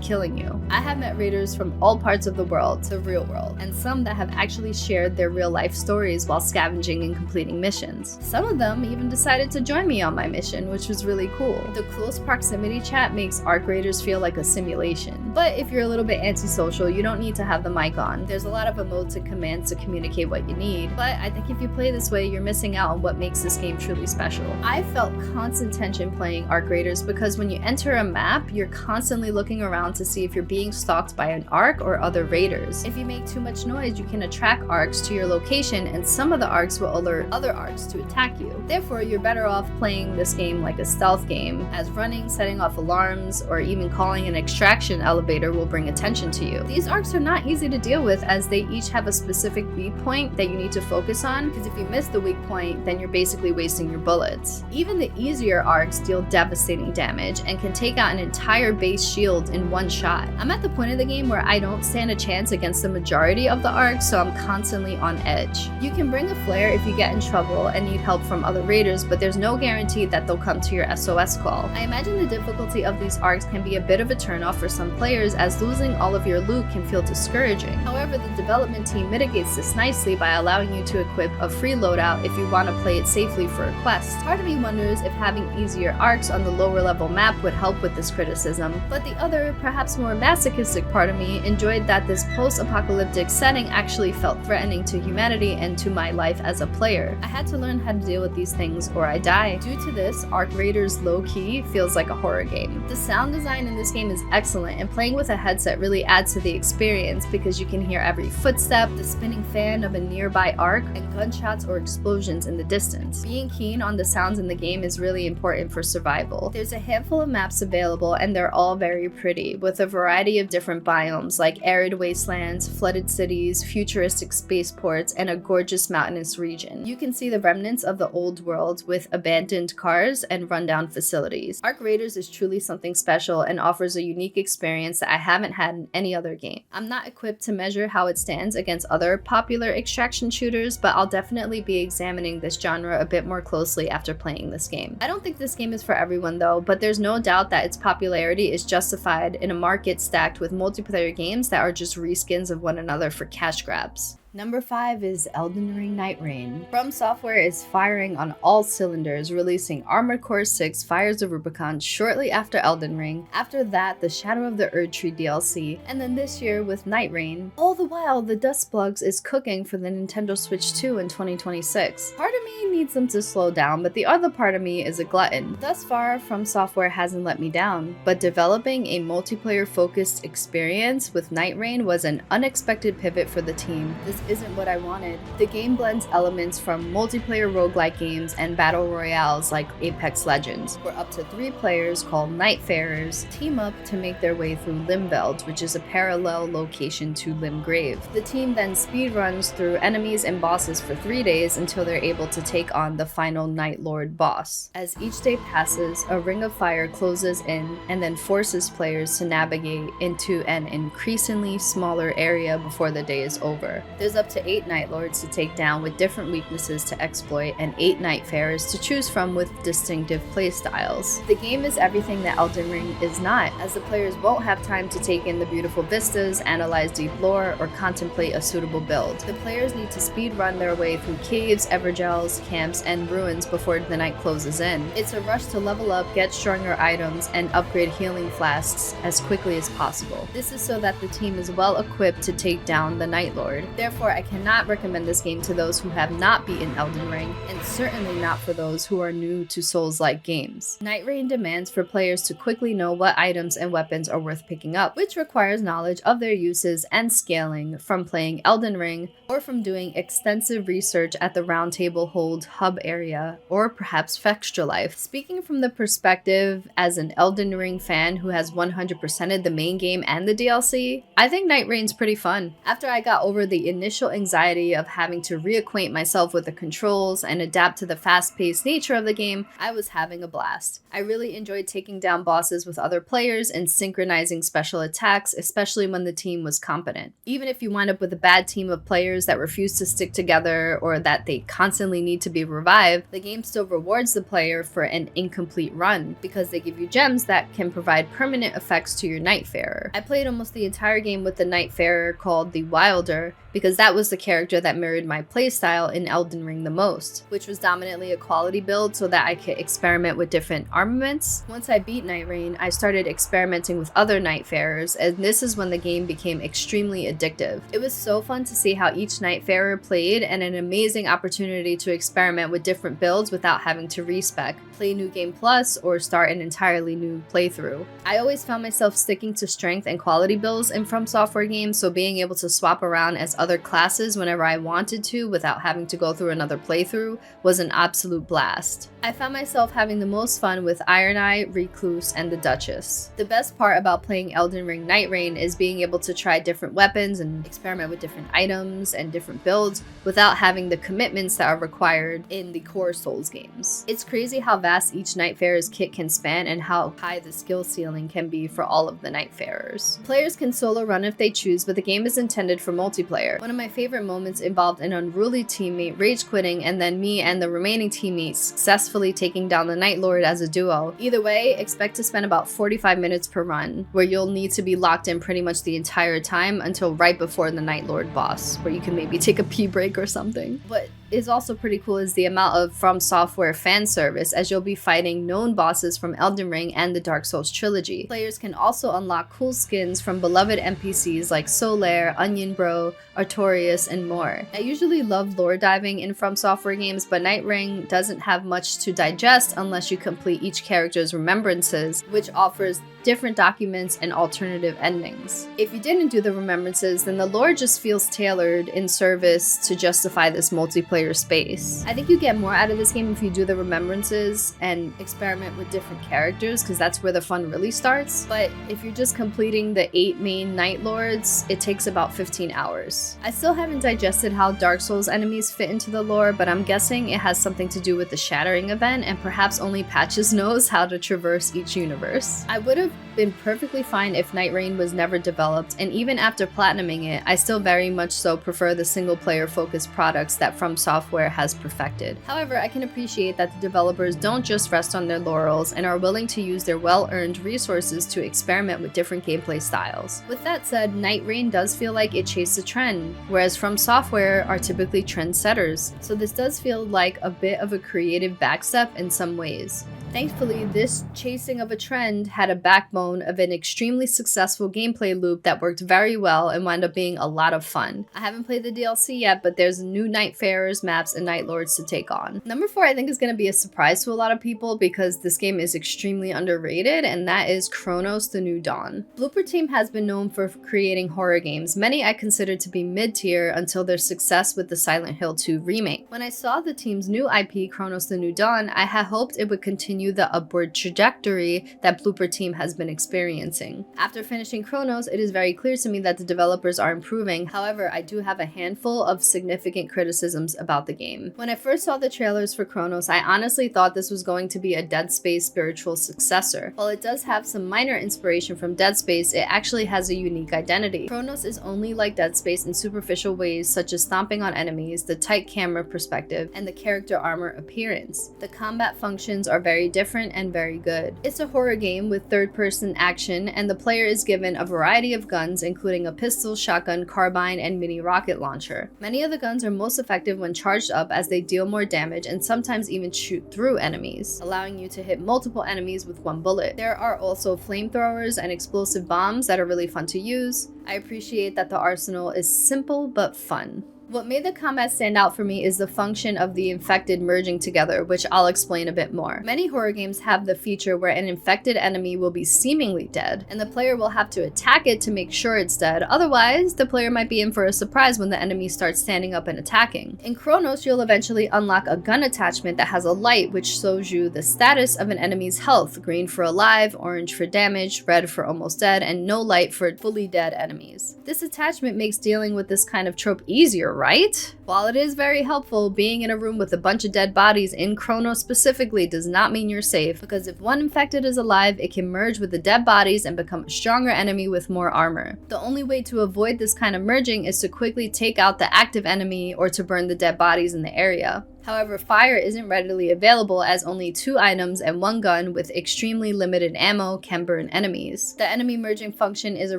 killing you. I have met raiders from all parts of the world, the real world, and some that have actually shared their real life stories while scavenging and completing missions. Some of them even decided to join me on my mission, which was really cool. The close proximity chat makes Arc Raiders feel like a simulation. But if you're a little bit antisocial, you don't need to have the mic on. There's a lot of emotes and commands to communicate what you need, but I think if you play this way, you're missing out on what makes this game truly special. I felt constant tension playing Arc Raiders because when you enter a map, you're constantly looking around to see if you're being stalked by an Arc or other raiders. If you make too much noise, you can attract Arcs to your location, and some of the Arcs will alert other Arcs to attack you. Therefore, you're better off playing this game like a stealth game, as running, setting off alarms, or even calling an extraction elevator will bring attention to you. These Arcs are not easy to deal with, as they each have a specific weak point that you need to focus on, because if you miss the weak point, then you're basically wasting your bullets. Even the easier Arcs deal devastating damage and can take out an entire base shield in one shot. I'm at the point of the game where I don't stand a chance against the majority of the Arcs, so I'm constantly on edge. You can bring a flare if you get in trouble and need help from other raiders, but there's no guarantee that they'll come to your SOS call. I imagine the difficulty of these Arcs can be a bit of a turnoff for some players, as losing all of your loot can feel discouraging. However, the development team mitigates this nicely by allowing you to equip a free loadout if you want to play it safely for a quest. Part of me wonders if having easier Arcs on the lower level map would help with this criticism, but the other, perhaps more masochistic part of me enjoyed that this post-apocalyptic setting actually felt threatening to humanity and to my life as a player. I had to learn how to deal with these things or I die. Due to this, Arc Raiders low-key feels like a horror game. The sound design in this game is excellent, and playing with a headset really adds to the experience because you can hear every footstep, the spinning fan of a nearby Arc, and gunshots or explosions in the distance. Being keen on the sounds in the game is really important for survival. There's a handful of maps available and they're all very pretty, with a variety of different biomes like arid wastelands, flooded cities, futuristic spaceports, and a gorgeous mountainous region. You can see the remnants of the old world with abandoned cars and rundown facilities. Arc Raiders is truly something special and offers a unique experience that I haven't had in any other game. I'm not equipped to measure how it stands against other popular extraction shooters, but I'll definitely be examining this genre a bit more closely after playing this game. I don't think this game is for everyone though, but there's no doubt that its popularity is justified in a market stacked with multiplayer games that are just reskins of one another for cash grabs. Number 5 is Elden Ring Night Rain. From Software is firing on all cylinders, releasing Armored Core 6 Fires of Rubicon shortly after Elden Ring. After that, the Shadow of the Erdtree DLC, and then this year with Night Rain. All the while, the Dust Plugs is cooking for the Nintendo Switch 2 in 2026. Part of me needs them to slow down, but the other part of me is a glutton. Thus far, From Software hasn't let me down, but developing a multiplayer-focused experience with Night Rain was an unexpected pivot for the team. This just isn't what I wanted. The game blends elements from multiplayer roguelike games and battle royales like Apex Legends, where up to 3 players called Nightfarers team up to make their way through Limveld, which is a parallel location to Limgrave. The team then speedruns through enemies and bosses for 3 days until they're able to take on the final Night Lord boss. As each day passes, a ring of fire closes in and then forces players to navigate into an increasingly smaller area before the day is over. There's up to 8 Night Lords to take down with different weaknesses to exploit and 8 Nightfarers to choose from with distinctive playstyles. The game is everything that Elden Ring is not, as the players won't have time to take in the beautiful vistas, analyze deep lore, or contemplate a suitable build. The players need to speed run their way through caves, evergels, camps, and ruins before the night closes in. It's a rush to level up, get stronger items, and upgrade healing flasks as quickly as possible. This is so that the team is well equipped to take down the Night Lord. Therefore, I cannot recommend this game to those who have not beaten Elden Ring, and certainly not for those who are new to Souls-like games. Night Rain demands for players to quickly know what items and weapons are worth picking up, which requires knowledge of their uses and scaling from playing Elden Ring or from doing extensive research at the Round Table Hold hub area, or perhaps Fextra Life. Speaking from the perspective as an Elden Ring fan who has 100%ed the main game and the DLC, I think Night Rain's pretty fun. After I got over the initial anxiety of having to reacquaint myself with the controls and adapt to the fast-paced nature of the game, I was having a blast. I really enjoyed taking down bosses with other players and synchronizing special attacks, especially when the team was competent. Even if you wind up with a bad team of players that refuse to stick together or that they constantly need to be revived, the game still rewards the player for an incomplete run because they give you gems that can provide permanent effects to your Nightfarer. I played almost the entire game with the Nightfarer called the Wilder because that was the character that mirrored my playstyle in Elden Ring the most, which was dominantly a quality build so that I could experiment with different armaments. Once I beat Night Rain, I started experimenting with other Nightfarers, and this is when the game became extremely addictive. It was so fun to see how each Nightfarer played, and an amazing opportunity to experiment with different builds without having to respec, play New Game Plus, or start an entirely new playthrough. I always found myself sticking to strength and quality builds in From Software games, so being able to swap around as other classes whenever I wanted to without having to go through another playthrough was an absolute blast. I found myself having the most fun with Iron Eye, Recluse, and the Duchess. The best part about playing Elden Ring Night Rain is being able to try different weapons and experiment with different items and different builds without having the commitments that are required in the core Souls games. It's crazy how vast each Nightfarer's kit can span and how high the skill ceiling can be for all of the Nightfarers. Players can solo run if they choose, but the game is intended for multiplayer. One of my favorite moments involved an unruly teammate rage quitting and then me and the remaining teammates successfully taking down the Night Lord as a duo. Either way, expect to spend about 45 minutes per run, where you'll need to be locked in pretty much the entire time until right before the Night Lord boss, where you can maybe take a pee break or something. But is also pretty cool is the amount of From Software fan service, as you'll be fighting known bosses from Elden Ring and the Dark Souls trilogy. Players can also unlock cool skins from beloved NPCs like Solaire, Onion Bro, Artorias, and more. I usually love lore diving in From Software games, but Night Ring doesn't have much to digest unless you complete each character's remembrances, which offers different documents and alternative endings. If you didn't do the remembrances, then the lore just feels tailored in service to justify this multiplayer space. I think you get more out of this game if you do the remembrances and experiment with different characters, because that's where the fun really starts. But if you're just completing the 8 main Night Lords, it takes about 15 hours. I still haven't digested how Dark Souls enemies fit into the lore, but I'm guessing it has something to do with the Shattering event, and perhaps only Patches knows how to traverse each universe. I would have been perfectly fine if Night Rain was never developed, and even after platinuming it, I still very much so prefer the single-player focused products that From Software has perfected. However, I can appreciate that the developers don't just rest on their laurels and are willing to use their well-earned resources to experiment with different gameplay styles. With that said, Night Rain does feel like it chased a trend, whereas From Software are typically trendsetters, so this does feel like a bit of a creative backstep in some ways. Thankfully, this chasing of a trend had a backbone of an extremely successful gameplay loop that worked very well and wound up being a lot of fun. I haven't played the DLC yet, but there's new Nightfarers maps and Night Lords to take on. Number 4, I think, is going to be a surprise to a lot of people because this game is extremely underrated, and that is Chronos: The New Dawn. Blooper Team has been known for creating horror games, many I consider to be mid-tier until their success with the Silent Hill 2 remake. When I saw the team's new IP, Chronos: The New Dawn, I had hoped it would continue the upward trajectory that Blooper Team has been experiencing. After finishing Chronos, it is very clear to me that the developers are improving. However, I do have a handful of significant criticisms about the game. When I first saw the trailers for Chronos, I honestly thought this was going to be a Dead Space spiritual successor. While it does have some minor inspiration from Dead Space, it actually has a unique identity. Chronos is only like Dead Space in superficial ways such as stomping on enemies, the tight camera perspective, and the character armor appearance. The combat functions are very different and very good. It's a horror game with third-person action, and the player is given a variety of guns, including a pistol, shotgun, carbine, and mini rocket launcher. Many of the guns are most effective when charged up as they deal more damage and sometimes even shoot through enemies, allowing you to hit multiple enemies with one bullet. There are also flamethrowers and explosive bombs that are really fun to use. I appreciate that the arsenal is simple but fun. What made the combat stand out for me is the function of the infected merging together, which I'll explain a bit more. Many horror games have the feature where an infected enemy will be seemingly dead, and the player will have to attack it to make sure it's dead. Otherwise, the player might be in for a surprise when the enemy starts standing up and attacking. In Chronos, you'll eventually unlock a gun attachment that has a light which shows you the status of an enemy's health: green for alive, orange for damaged, red for almost dead, and no light for fully dead enemies. This attachment makes dealing with this kind of trope easier, right? While it is very helpful, being in a room with a bunch of dead bodies in Chronos specifically does not mean you're safe, because if one infected is alive, it can merge with the dead bodies and become a stronger enemy with more armor. The only way to avoid this kind of merging is to quickly take out the active enemy or to burn the dead bodies in the area. However, fire isn't readily available, as only 2 items and 1 gun with extremely limited ammo can burn enemies. The enemy merging function is a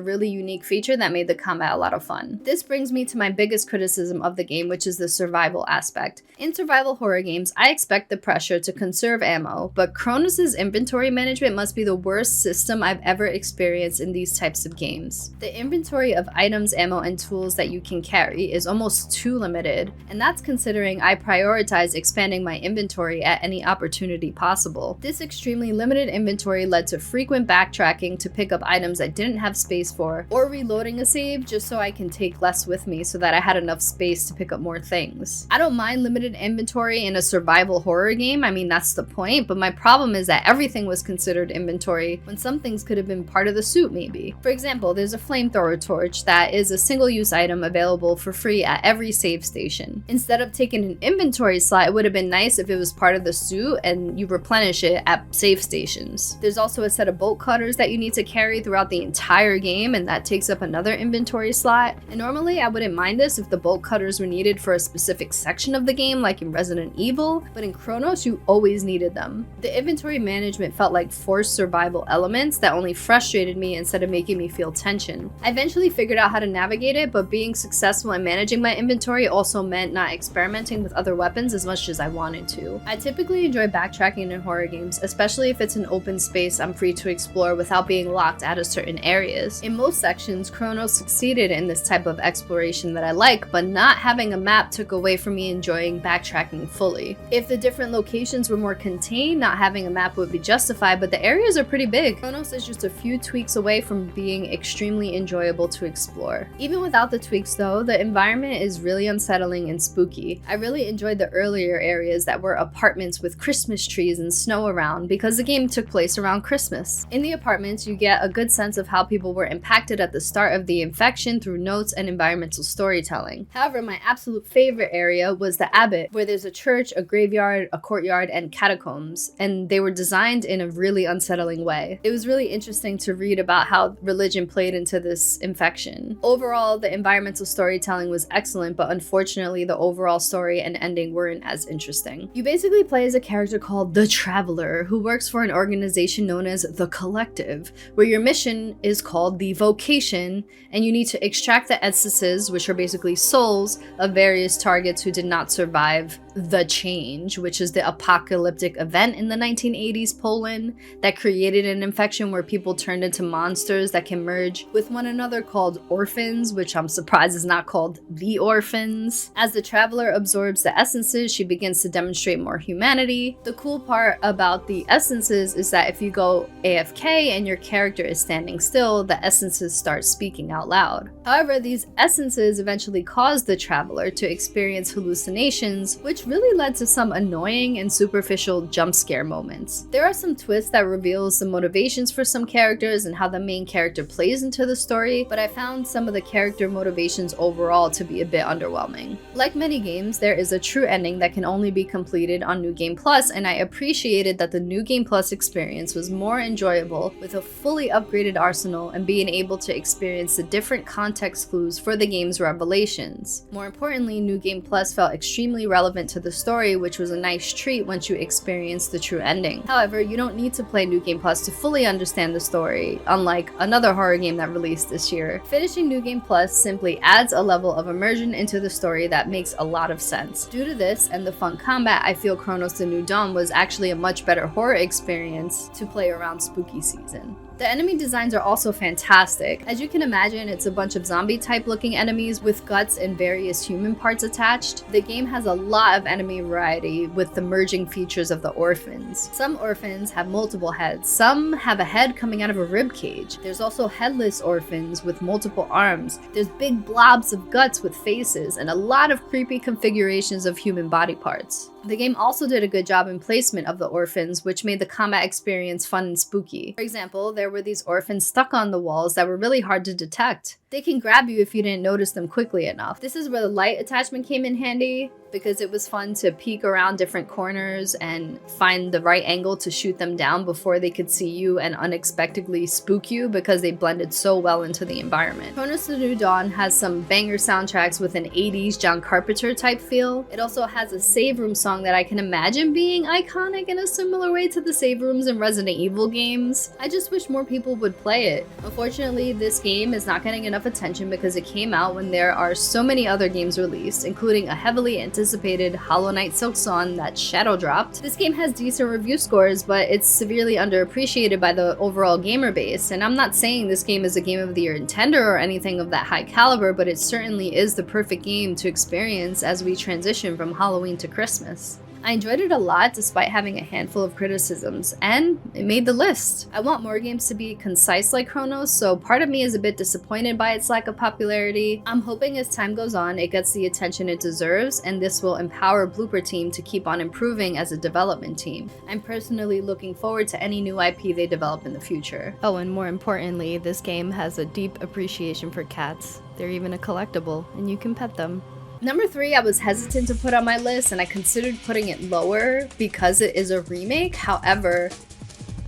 really unique feature that made the combat a lot of fun. This brings me to my biggest criticism of the game, which is the survival aspect. In survival horror games, I expect the pressure to conserve ammo, but Chronos' inventory management must be the worst system I've ever experienced in these types of games. The inventory of items, ammo, and tools that you can carry is almost too limited, and that's considering I prioritize expanding my inventory at any opportunity possible. This extremely limited inventory led to frequent backtracking to pick up items I didn't have space for, or reloading a save just so I can take less with me so that I had enough space to pick up more things. I don't mind limited inventory in a survival horror game, I mean that's the point, but my problem is that everything was considered inventory when some things could have been part of the suit maybe. For example, there's a flamethrower torch that is a single-use item available for free at every save station. Instead of taking an inventory slot, it would have been nice if it was part of the suit and you replenish it at save stations. There's also a set of bolt cutters that you need to carry throughout the entire game, and that takes up another inventory slot. And normally I wouldn't mind this if the bolt cutters were needed for a specific section of the game, like in Resident Evil, but in Chronos you always needed them. The inventory management felt like forced survival elements that only frustrated me instead of making me feel tension. I eventually figured out how to navigate it, but being successful in managing my inventory also meant not experimenting with other weapons as much as I wanted to. I typically enjoy backtracking in horror games, especially if it's an open space I'm free to explore without being locked out of certain areas. In most sections, Chronos succeeded in this type of exploration that I like, but not having a map took away from me enjoying backtracking fully. If the different locations were more contained, not having a map would be justified, but the areas are pretty big. Chronos is just a few tweaks away from being extremely enjoyable to explore. Even without the tweaks though, the environment is really unsettling and spooky. I really enjoyed the earlier areas that were apartments with Christmas trees and snow around because the game took place around Christmas. In the apartments, you get a good sense of how people were impacted at the start of the infection through notes and environmental storytelling. However, my absolute favorite area was the Abbot, where there's a church, a graveyard, a courtyard, and catacombs, and they were designed in a really unsettling way. It was really interesting to read about how religion played into this infection. Overall, the environmental storytelling was excellent, but unfortunately the overall story and ending weren't as interesting. You basically play as a character called the Traveler, who works for an organization known as the Collective, where your mission is called the Vocation, and you need to extract the essences, which are basically souls, of various targets who did not survive the change, which is the apocalyptic event in the 1980s Poland that created an infection where people turned into monsters that can merge with one another called orphans, which I'm surprised is not called the orphans. As the traveler absorbs the essences, she begins to demonstrate more humanity. The cool part about the essences is that if you go AFK and your character is standing still, the essences start speaking out loud. However, these essences eventually cause the traveler to experience hallucinations, which really led to some annoying and superficial jump scare moments. There are some twists that reveals the motivations for some characters and how the main character plays into the story, but I found some of the character motivations overall to be a bit underwhelming. Like many games, there is a true ending that can only be completed on New Game Plus, and I appreciated that the New Game Plus experience was more enjoyable with a fully upgraded arsenal and being able to experience the different context clues for the game's revelations. More importantly, New Game Plus felt extremely relevant to the story, which was a nice treat once you experience the true ending. However, you don't need to play New Game Plus to fully understand the story, unlike another horror game that released this year. Finishing New Game Plus simply adds a level of immersion into the story that makes a lot of sense. Due to this and the fun combat, I feel Chronos: The New Dawn was actually a much better horror experience to play around spooky season. The enemy designs are also fantastic. As you can imagine, it's a bunch of zombie type looking enemies with guts and various human parts attached. The game has a lot of enemy variety with the merging features of the orphans. Some orphans have multiple heads, some have a head coming out of a rib cage. There's also headless orphans with multiple arms. There's big blobs of guts with faces and a lot of creepy configurations of human body parts. The game also did a good job in placement of the orphans, which made the combat experience fun and spooky. For example, there were these orphans stuck on the walls that were really hard to detect. They can grab you if you didn't notice them quickly enough. This is where the light attachment came in handy, because it was fun to peek around different corners and find the right angle to shoot them down before they could see you and unexpectedly spook you because they blended so well into the environment. Chronos: The New Dawn has some banger soundtracks with an 80s John Carpenter type feel. It also has a save room song that I can imagine being iconic in a similar way to the save rooms in Resident Evil games. I just wish more people would play it. Unfortunately, this game is not getting enough attention because it came out when there are so many other games released, including a heavily anticipated Hollow Knight Silksong that shadow dropped. This game has decent review scores, but it's severely underappreciated by the overall gamer base, and I'm not saying this game is a Game of the Year contender or anything of that high caliber, but it certainly is the perfect game to experience as we transition from Halloween to Christmas. I enjoyed it a lot despite having a handful of criticisms, and it made the list. I want more games to be concise like Chronos, so part of me is a bit disappointed by its lack of popularity. I'm hoping as time goes on it gets the attention it deserves, and this will empower Blooper Team to keep on improving as a development team. I'm personally looking forward to any new IP they develop in the future. Oh, and more importantly, this game has a deep appreciation for cats. They're even a collectible, and you can pet them. Number 3, I was hesitant to put on my list, and I considered putting it lower because it is a remake. However,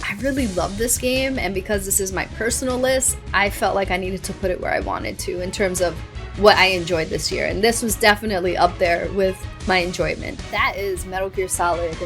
I really love this game, and because this is my personal list, I felt like I needed to put it where I wanted to in terms of what I enjoyed this year, and this was definitely up there with my enjoyment. That is Metal Gear Solid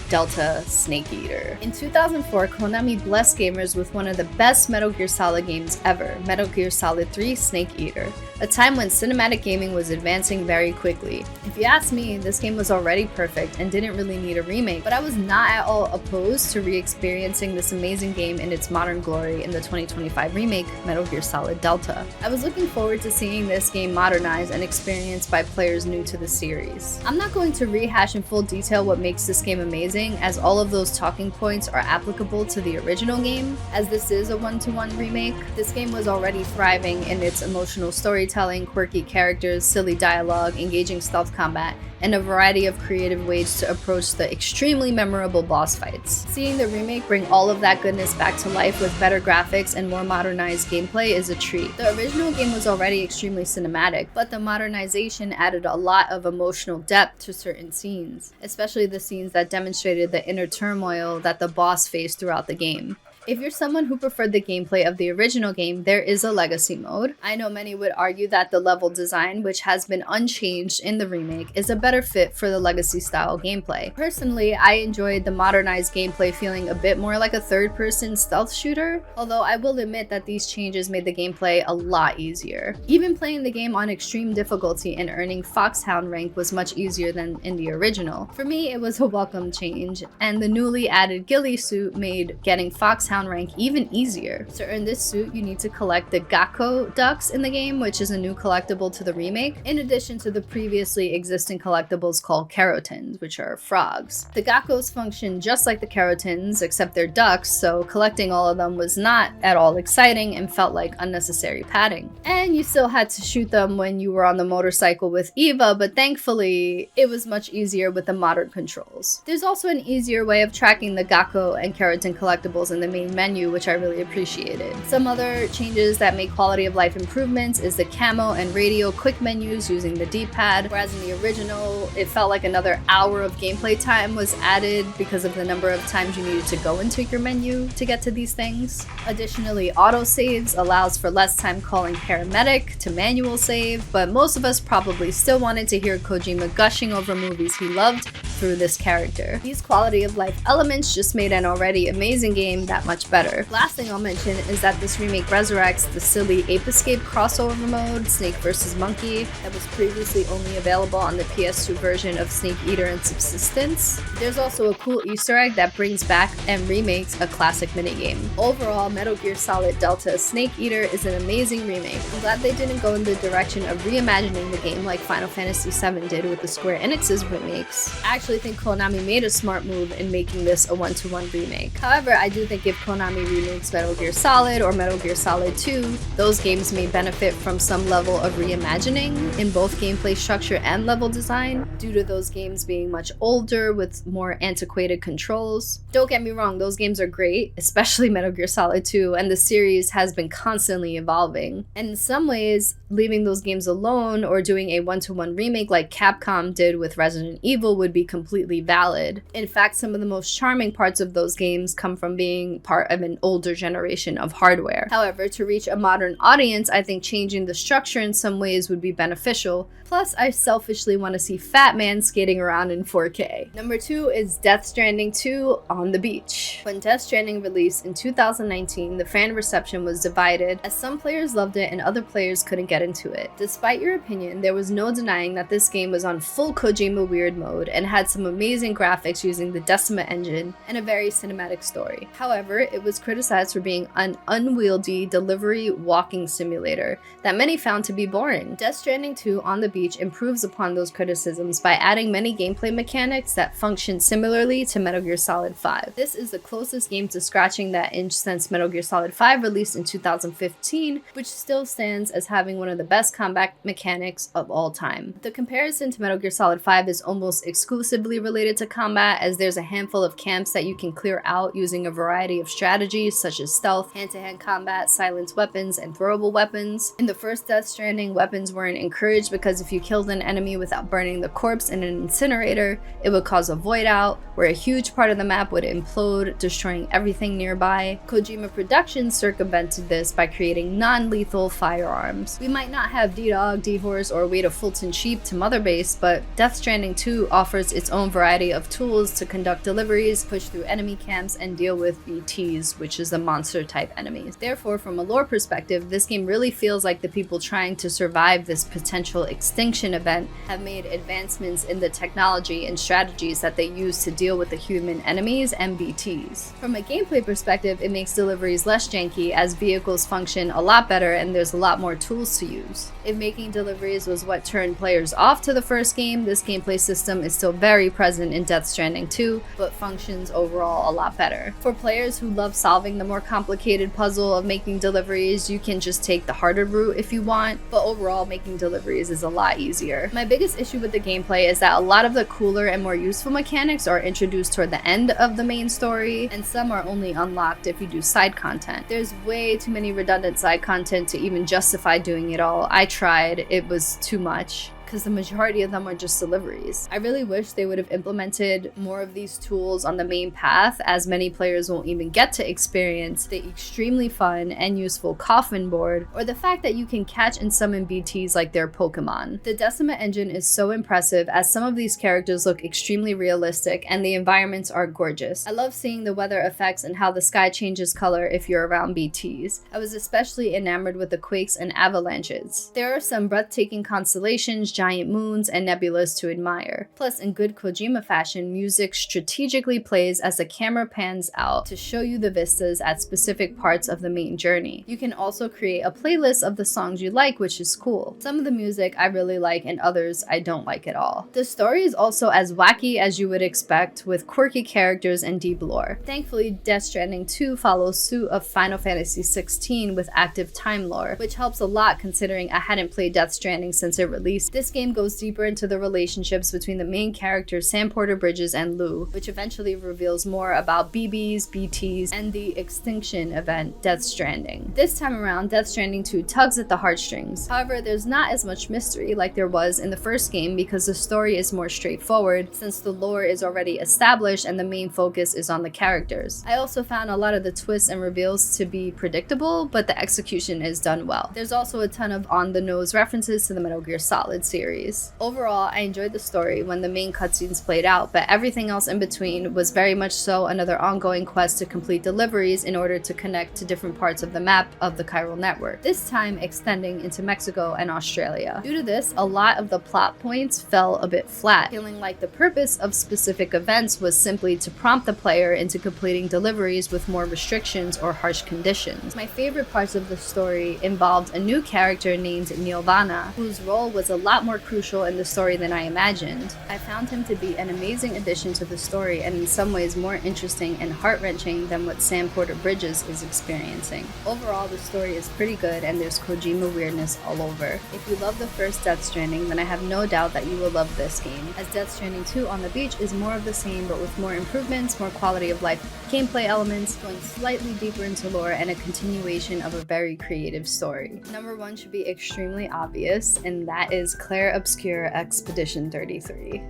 Delta Snake Eater. In 2004, Konami blessed gamers with one of the best Metal Gear Solid games ever, Metal Gear Solid 3 Snake Eater, a time when cinematic gaming was advancing very quickly. If you ask me, this game was already perfect and didn't really need a remake, but I was not at all opposed to re-experiencing this amazing game in its modern glory in the 2025 remake, Metal Gear Solid Delta. I was looking forward to seeing this game modernized and experienced by players new to the series. I'm not going to rehash in full detail what makes this game amazing, as all of those talking points are applicable to the original game. As this is a one-to-one remake, this game was already thriving in its emotional storytelling, quirky characters, silly dialogue, engaging stealth combat, and a variety of creative ways to approach the extremely memorable boss fights. Seeing the remake bring all of that goodness back to life with better graphics and more modernized gameplay is a treat. The original game was already extremely cinematic, but the modernization added a lot of emotional depth to certain scenes, especially the scenes that demonstrated the inner turmoil that the boss faced throughout the game. If you're someone who preferred the gameplay of the original game, there is a legacy mode. I know many would argue that the level design, which has been unchanged in the remake, is a better fit for the legacy style gameplay. Personally, I enjoyed the modernized gameplay feeling a bit more like a third-person stealth shooter, although I will admit that these changes made the gameplay a lot easier. Even playing the game on extreme difficulty and earning Foxhound rank was much easier than in the original. For me, it was a welcome change, and the newly added ghillie suit made getting Foxhound rank even easier. To earn this suit, you need to collect the Gakko ducks in the game, which is a new collectible to the remake, in addition to the previously existing collectibles called Carotins, which are frogs. The Gakkos function just like the Carotins, except they're ducks, so collecting all of them was not at all exciting and felt like unnecessary padding. And you still had to shoot them when you were on the motorcycle with Eva, but thankfully, it was much easier with the modern controls. There's also an easier way of tracking the Gakko and Carotin collectibles in the main menu, which I really appreciated. Some other changes that make quality of life improvements is the camo and radio quick menus using the D-pad, whereas in the original, it felt like another hour of gameplay time was added because of the number of times you needed to go into your menu to get to these things. Additionally, autosaves allows for less time calling paramedic to manual save, but most of us probably still wanted to hear Kojima gushing over movies he loved through this character. These quality of life elements just made an already amazing game that much better. Last thing I'll mention is that this remake resurrects the silly Ape Escape crossover mode, Snake vs. Monkey, that was previously only available on the PS2 version of Snake Eater and Subsistence. There's also a cool Easter egg that brings back and remakes a classic minigame. Overall, Metal Gear Solid Delta Snake Eater is an amazing remake. I'm glad they didn't go in the direction of reimagining the game like Final Fantasy VII did with the Square Enix's remakes. I actually think Konami made a smart move in making this a one-to-one remake. However, I do think if Konami remakes Metal Gear Solid or Metal Gear Solid 2, those games may benefit from some level of reimagining in both gameplay structure and level design, due to those games being much older with more antiquated controls. Don't get me wrong, those games are great, especially Metal Gear Solid 2, and the series has been constantly evolving. And in some ways, leaving those games alone or doing a one-to-one remake like Capcom did with Resident Evil would be completely valid. In fact, some of the most charming parts of those games come from being part of an older generation of hardware. However, to reach a modern audience, I think changing the structure in some ways would be beneficial. Plus, I selfishly want to see Fat Man skating around in 4K. Number 2 is Death Stranding 2 on the beach. When Death Stranding released in 2019, the fan reception was divided, as some players loved it and other players couldn't get into it. Despite your opinion, there was no denying that this game was on full Kojima weird mode and had some amazing graphics using the Decima engine and a very cinematic story. However, it was criticized for being an unwieldy delivery walking simulator that many found to be boring. Death Stranding 2 on the beach improves upon those criticisms by adding many gameplay mechanics that function similarly to Metal Gear Solid 5. This is the closest game to scratching that itch since Metal Gear Solid 5 released in 2015, which still stands as having one of the best combat mechanics of all time. The comparison to Metal Gear Solid 5 is almost exclusively related to combat, as there's a handful of camps that you can clear out using a variety of strategies such as stealth, hand-to-hand combat, silenced weapons, and throwable weapons. In the first Death Stranding, weapons weren't encouraged because if you killed an enemy without burning the corpse in an incinerator, it would cause a void out, where a huge part of the map would implode, destroying everything nearby. Kojima Productions circumvented this by creating non-lethal firearms. We might not have D-Dog, D-Horse, or Way to Fulton Sheep to Mother Base, but Death Stranding 2 offers its own variety of tools to conduct deliveries, push through enemy camps, and deal with BTs, which is the monster-type enemies. Therefore, from a lore perspective, this game really feels like the people trying to survive this potential extinction event have made advancements in the technology and strategies that they use to deal with the human enemies and BTs. From a gameplay perspective, it makes deliveries less janky, as vehicles function a lot better and there's a lot more tools to use. If making deliveries was what turned players off to the first game, this gameplay system is still very present in Death Stranding 2, but functions overall a lot better. For players who love solving the more complicated puzzle of making deliveries, you can just take the harder route if you want, but overall making deliveries is a lot easier. My biggest issue with the gameplay is that a lot of the cooler and more useful mechanics are introduced toward the end of the main story, and some are only unlocked if you do side content. There's way too many redundant side content to even justify doing it all. I tried, it was too much. because the majority of them are just deliveries. I really wish they would have implemented more of these tools on the main path, as many players won't even get to experience the extremely fun and useful coffin board, or the fact that you can catch and summon BTs like they're Pokemon. The Decima engine is so impressive, as some of these characters look extremely realistic and the environments are gorgeous. I love seeing the weather effects and how the sky changes color if you're around BTs. I was especially enamored with the quakes and avalanches. There are some breathtaking constellations, giant moons, and nebulas to admire. Plus, in good Kojima fashion, music strategically plays as the camera pans out to show you the vistas at specific parts of the main journey. You can also create a playlist of the songs you like, which is cool. Some of the music I really like and others I don't like at all. The story is also as wacky as you would expect, with quirky characters and deep lore. Thankfully, Death Stranding 2 follows suit of Final Fantasy XVI with active time lore, which helps a lot considering I hadn't played Death Stranding since it released. This game goes deeper into the relationships between the main characters Sam Porter Bridges and Lou, which eventually reveals more about BBs, BTs, and the extinction event Death Stranding. This time around, Death Stranding 2 tugs at the heartstrings. However, there's not as much mystery like there was in the first game because the story is more straightforward since the lore is already established and the main focus is on the characters. I also found a lot of the twists and reveals to be predictable, but the execution is done well. There's also a ton of on-the-nose references to the Metal Gear Solid series. Overall, I enjoyed the story when the main cutscenes played out, but everything else in between was very much so another ongoing quest to complete deliveries in order to connect to different parts of the map of the chiral network, this time extending into Mexico and Australia. Due to this, a lot of the plot points fell a bit flat, feeling like the purpose of specific events was simply to prompt the player into completing deliveries with more restrictions or harsh conditions. My favorite parts of the story involved a new character named Nirvana, whose role was a lot more crucial in the story than I imagined. I found him to be an amazing addition to the story and in some ways more interesting and heart-wrenching than what Sam Porter Bridges is experiencing. Overall, the story is pretty good and there's Kojima weirdness all over. If you love the first Death Stranding, then I have no doubt that you will love this game, as Death Stranding 2 on the beach is more of the same but with more improvements, more quality of life gameplay elements, going slightly deeper into lore, and a continuation of a very creative story. Number 1 should be extremely obvious, and that is Clair Obscur Expedition 33.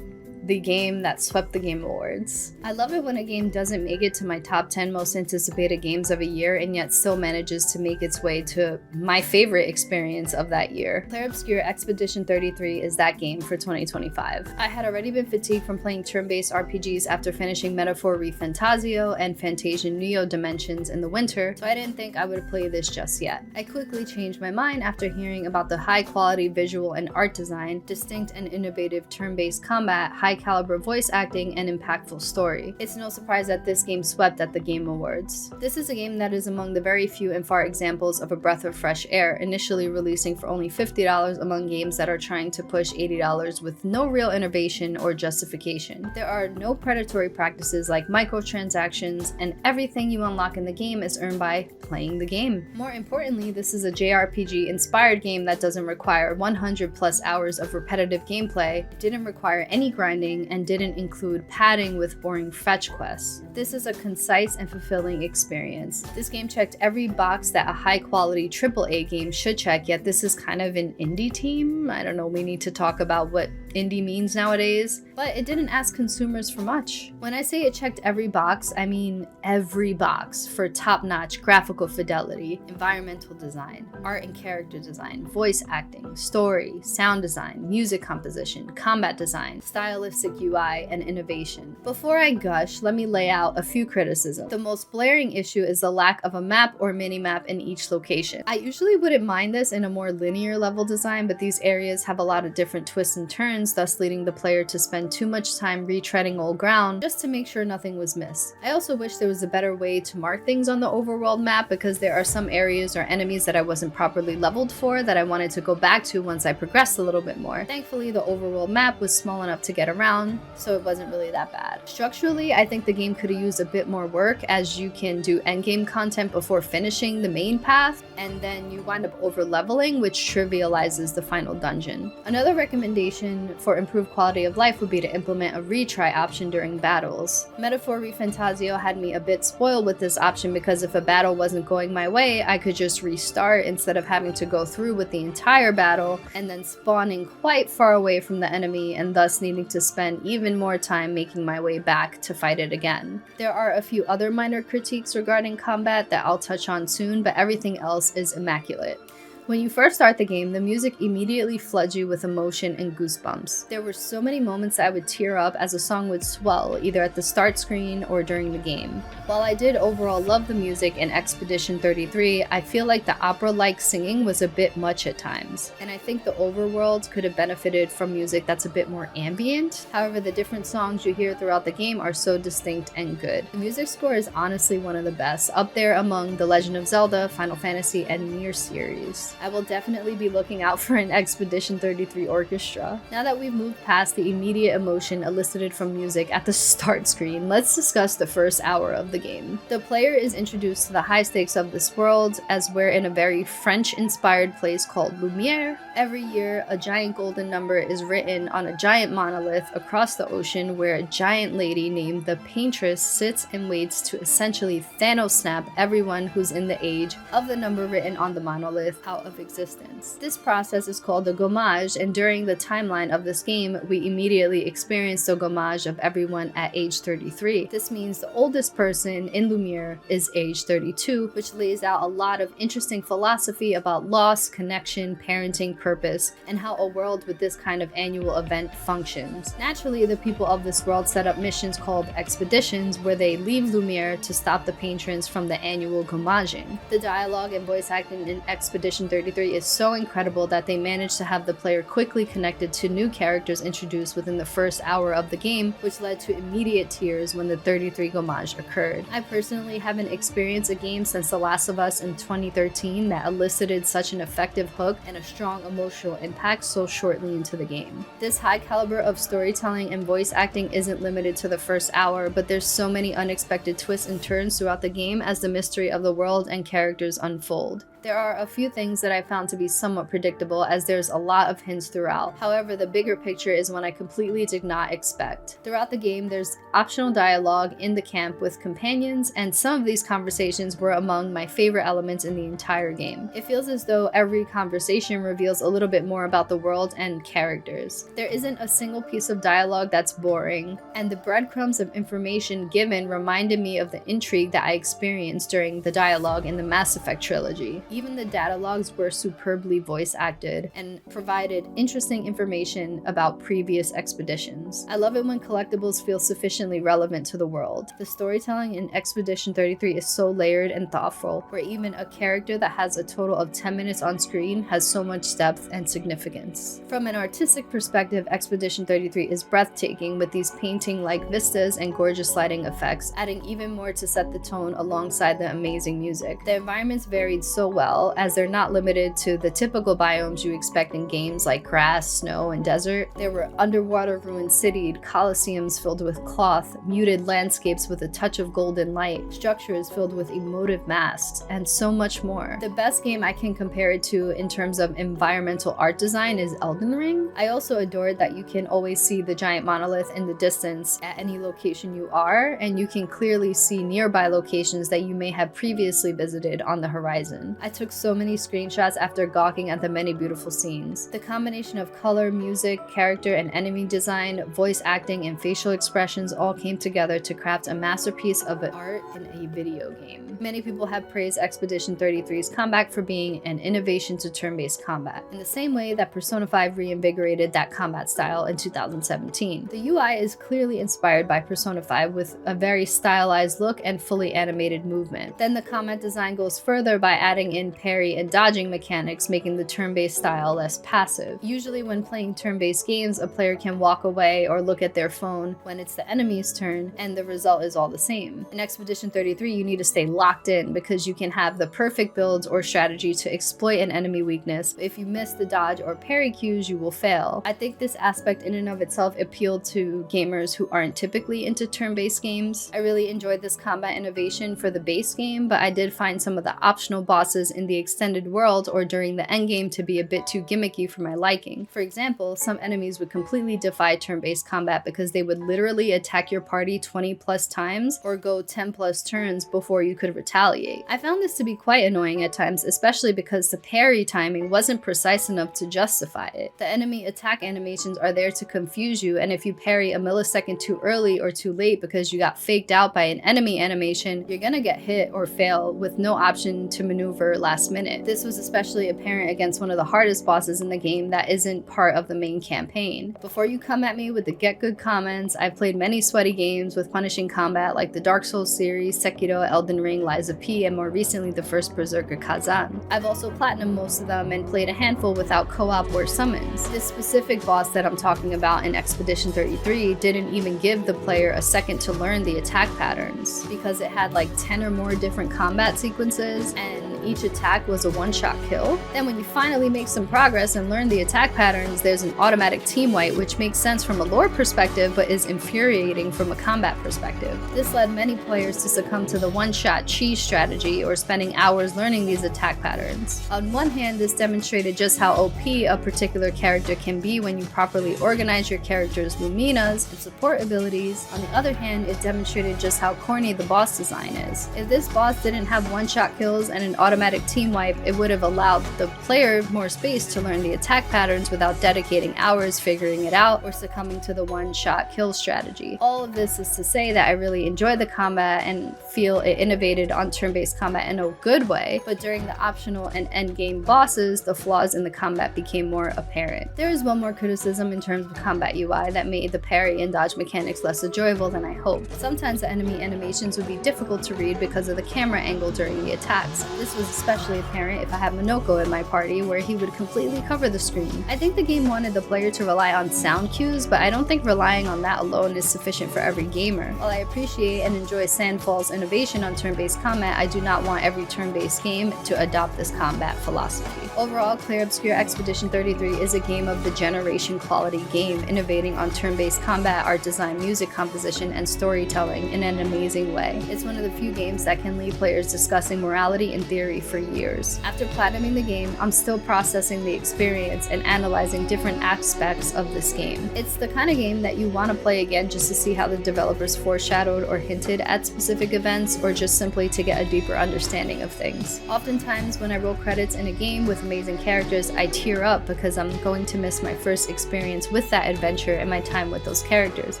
The game that swept the Game Awards. I love it when a game doesn't make it to my top 10 most anticipated games of a year and yet still manages to make its way to my favorite experience of that year. Clair Obscur Expedition 33 is that game for 2025. I had already been fatigued from playing turn-based RPGs after finishing Metaphor ReFantasio and Fantasia Neo Dimensions in the winter, so I didn't think I would play this just yet. I quickly changed my mind after hearing about the high-quality visual and art design, distinct and innovative turn-based combat, high-caliber voice acting, and impactful story. It's no surprise that this game swept at the Game Awards. This is a game that is among the very few and far examples of a breath of fresh air, initially releasing for only $50 among games that are trying to push $80 with no real innovation or justification. There are no predatory practices like microtransactions, and everything you unlock in the game is earned by playing the game. More importantly, this is a JRPG-inspired game that doesn't require 100+ hours of repetitive gameplay, didn't require any grinding, and didn't include padding with boring fetch quests. This is a concise and fulfilling experience. This game checked every box that a high-quality AAA game should check, yet this is kind of an indie team. I don't know, we need to talk about what indie means nowadays, but it didn't ask consumers for much. When I say it checked every box, I mean every box for top-notch graphical fidelity, environmental design, art and character design, voice acting, story, sound design, music composition, combat design, stylistic UI, and innovation. Before I gush, let me lay out a few criticisms. The most blaring issue is the lack of a map or mini-map in each location. I usually wouldn't mind this in a more linear level design, but these areas have a lot of different twists and turns, thus leading the player to spend too much time retreading old ground just to make sure nothing was missed. I also wish there was a better way to mark things on the overworld map, because there are some areas or enemies that I wasn't properly leveled for that I wanted to go back to once I progressed a little bit more. Thankfully, the overworld map was small enough to get around, so it wasn't really that bad. Structurally, I think the game could have used a bit more work, as you can do endgame content before finishing the main path, and then you wind up over leveling, which trivializes the final dungeon. Another recommendation for improved quality of life would be to implement a retry option during battles. Metaphor Refantasio had me a bit spoiled with this option because if a battle wasn't going my way, I could just restart instead of having to go through with the entire battle and then spawning quite far away from the enemy and thus needing to spend even more time making my way back to fight it again. There are a few other minor critiques regarding combat that I'll touch on soon, but everything else is immaculate. When you first start the game, the music immediately floods you with emotion and goosebumps. There were so many moments I would tear up as a song would swell, either at the start screen or during the game. While I did overall love the music in Expedition 33, I feel like the opera-like singing was a bit much at times, and I think the overworld could have benefited from music that's a bit more ambient. However, the different songs you hear throughout the game are so distinct and good. The music score is honestly one of the best, up there among The Legend of Zelda, Final Fantasy, and Nier series. I will definitely be looking out for an Expedition 33 orchestra. Now that we've moved past the immediate emotion elicited from music at the start screen, let's discuss the first hour of the game. The player is introduced to the high stakes of this world as we're in a very French-inspired place called Lumiere. Every year, a giant golden number is written on a giant monolith across the ocean where a giant lady named the Paintress sits and waits to essentially Thanos snap everyone who's in the age of the number written on the monolith out of existence. This process is called the gommage, and during the timeline of this game, we immediately experience the gommage of everyone at age 33. This means the oldest person in Lumiere is age 32, which lays out a lot of interesting philosophy about loss, connection, parenting, purpose, and how a world with this kind of annual event functions. Naturally, the people of this world set up missions called expeditions where they leave Lumiere to stop the patrons from the annual gommaging. The dialogue and voice acting in Expedition 33 is so incredible that they managed to have the player quickly connected to new characters introduced within the first hour of the game, which led to immediate tears when the 33 gommage occurred. I personally haven't experienced a game since The Last of Us in 2013 that elicited such an effective hook and a strong emotional impact so shortly into the game. This high caliber of storytelling and voice acting isn't limited to the first hour, but there's so many unexpected twists and turns throughout the game as the mystery of the world and characters unfold. There are a few things that I found to be somewhat predictable as there's a lot of hints throughout. However, the bigger picture is one I completely did not expect. Throughout the game, there's optional dialogue in the camp with companions, and some of these conversations were among my favorite elements in the entire game. It feels as though every conversation reveals a little bit more about the world and characters. There isn't a single piece of dialogue that's boring, and the breadcrumbs of information given reminded me of the intrigue that I experienced during the dialogue in the Mass Effect trilogy. Even the data logs were superbly voice acted and provided interesting information about previous expeditions. I love it when collectibles feel sufficiently relevant to the world. The storytelling in Expedition 33 is so layered and thoughtful, where even a character that has a total of 10 minutes on screen has so much depth and significance. From an artistic perspective, Expedition 33 is breathtaking with these painting-like vistas and gorgeous lighting effects, adding even more to set the tone alongside the amazing music. The environments varied so well, as they're not limited to the typical biomes you expect in games like grass, snow, and desert. There were underwater ruined cities, coliseums filled with cloth, muted landscapes with a touch of golden light, structures filled with emotive masks, and so much more. The best game I can compare it to in terms of environmental art design is Elden Ring. I also adored that you can always see the giant monolith in the distance at any location you are, and you can clearly see nearby locations that you may have previously visited on the horizon. I took so many screenshots after gawking at the many beautiful scenes. The combination of color, music, character and enemy design, voice acting, and facial expressions all came together to craft a masterpiece of art in a video game. Many people have praised Expedition 33's comeback for being an innovation to turn-based combat, in the same way that Persona 5 reinvigorated that combat style in 2017. The UI is clearly inspired by Persona 5 with a very stylized look and fully animated movement. Then the combat design goes further by adding in parry and dodging mechanics, making the turn-based style less passive. Usually when playing turn-based games, a player can walk away or look at their phone when it's the enemy's turn, and the result is all the same. In Expedition 33, you need to stay locked in because you can have the perfect build or strategy to exploit an enemy weakness. If you miss the dodge or parry cues, you will fail. I think this aspect in and of itself appealed to gamers who aren't typically into turn-based games. I really enjoyed this combat innovation for the base game, but I did find some of the optional bosses bosses in the extended world or during the endgame to be a bit too gimmicky for my liking. For example, some enemies would completely defy turn-based combat because they would literally attack your party 20 plus times or go 10 plus turns before you could retaliate. I found this to be quite annoying at times, especially because the parry timing wasn't precise enough to justify it. The enemy attack animations are there to confuse you, and if you parry a millisecond too early or too late because you got faked out by an enemy animation, you're gonna get hit or fail with no option to maneuver last minute. This was especially apparent against one of the hardest bosses in the game that isn't part of the main campaign. Before you come at me with the get good comments, I've played many sweaty games with punishing combat like the Dark Souls series, Sekiro, Elden Ring, Lies of P, and more recently the first Berserker Kazan. I've also platinumed most of them and played a handful without co-op or summons. This specific boss that I'm talking about in Expedition 33 didn't even give the player a second to learn the attack patterns because it had like 10 or more different combat sequences and each attack was a one-shot kill. Then when you finally make some progress and learn the attack patterns, there's an automatic team wipe, which makes sense from a lore perspective but is infuriating from a combat perspective. This led many players to succumb to the one-shot cheese strategy or spending hours learning these attack patterns. On one hand, this demonstrated just how OP a particular character can be when you properly organize your character's luminas and support abilities. On the other hand, it demonstrated just how corny the boss design is. If this boss didn't have one-shot kills and an automatic team wipe, it would have allowed the player more space to learn the attack patterns without dedicating hours figuring it out or succumbing to the one-shot kill strategy. All of this is to say that I really enjoyed the combat and feel it innovated on turn-based combat in a good way, but during the optional and endgame bosses, the flaws in the combat became more apparent. There is one more criticism in terms of combat UI that made the parry and dodge mechanics less enjoyable than I hoped. Sometimes the enemy animations would be difficult to read because of the camera angle during the attacks. This was especially apparent if I had Minoko in my party, where he would completely cover the screen. I think the game wanted the player to rely on sound cues, but I don't think relying on that alone is sufficient for every gamer. While I appreciate and enjoy Sandfall's innovation on turn-based combat, I do not want every turn-based game to adopt this combat philosophy. Overall, Clear Obscure Expedition 33 is a game of the generation quality game, innovating on turn-based combat, art design, music composition, and storytelling in an amazing way. It's one of the few games that can leave players discussing morality and theory for years. After platinuming the game, I'm still processing the experience and analyzing different aspects of this game. It's the kind of game that you want to play again just to see how the developers foreshadowed or hinted at specific events, or just simply to get a deeper understanding of things. Oftentimes, when I roll credits in a game with amazing characters, I tear up because I'm going to miss my first experience with that adventure and my time with those characters.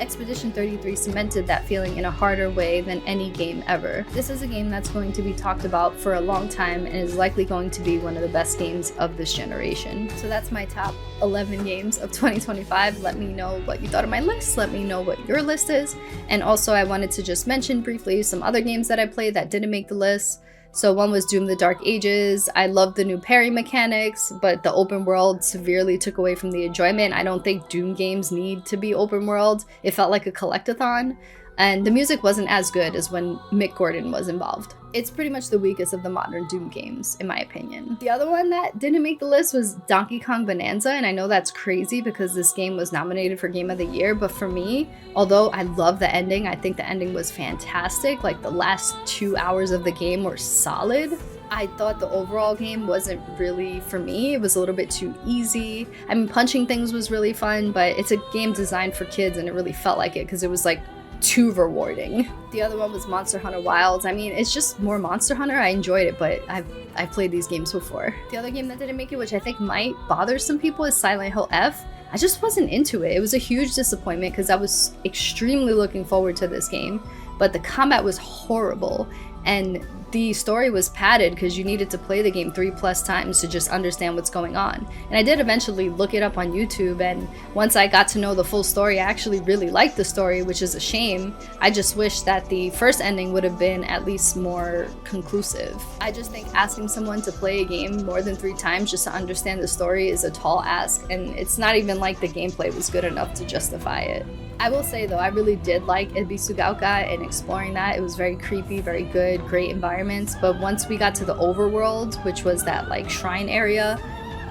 Expedition 33 cemented that feeling in a harder way than any game ever. This is a game that's going to be talked about for a long time and is likely going to be one of the best games of this generation. So that's my top 11 games of 2025. Let me know what you thought of my list. Let me know what your list is. And also, I wanted to just mention briefly some other games that I played that didn't make the list. So one was Doom: The Dark Ages. I loved the new parry mechanics, but the open world severely took away from the enjoyment. I don't think Doom games need to be open world. It felt like a collectathon. And the music wasn't as good as when Mick Gordon was involved. It's pretty much the weakest of the modern Doom games, in my opinion. The other one that didn't make the list was Donkey Kong Bonanza, and I know that's crazy because this game was nominated for Game of the Year, but for me, although I love the ending, I think the ending was fantastic. Like, the last 2 hours of the game were solid. I thought the overall game wasn't really for me. It was a little bit too easy. I mean, punching things was really fun, but it's a game designed for kids, and it really felt like it because it was like too rewarding. The other one was Monster Hunter Wilds. I mean, it's just more Monster Hunter. I enjoyed it, but I've played these games before. The other game that didn't make it, which I think might bother some people, is Silent Hill F. I just wasn't into it. It was a huge disappointment because I was extremely looking forward to this game, but the combat was horrible, and the story was padded because you needed to play the game 3+ times to just understand what's going on. And I did eventually look it up on YouTube, and once I got to know the full story, I actually really liked the story, which is a shame. I just wish that the first ending would have been at least more conclusive. I just think asking someone to play a game more than 3 times just to understand the story is a tall ask, and it's not even like the gameplay was good enough to justify it. I will say though, I really did like Ebisugaoka and exploring that. It was very creepy, very good, great environments. But once we got to the overworld, which was that like shrine area,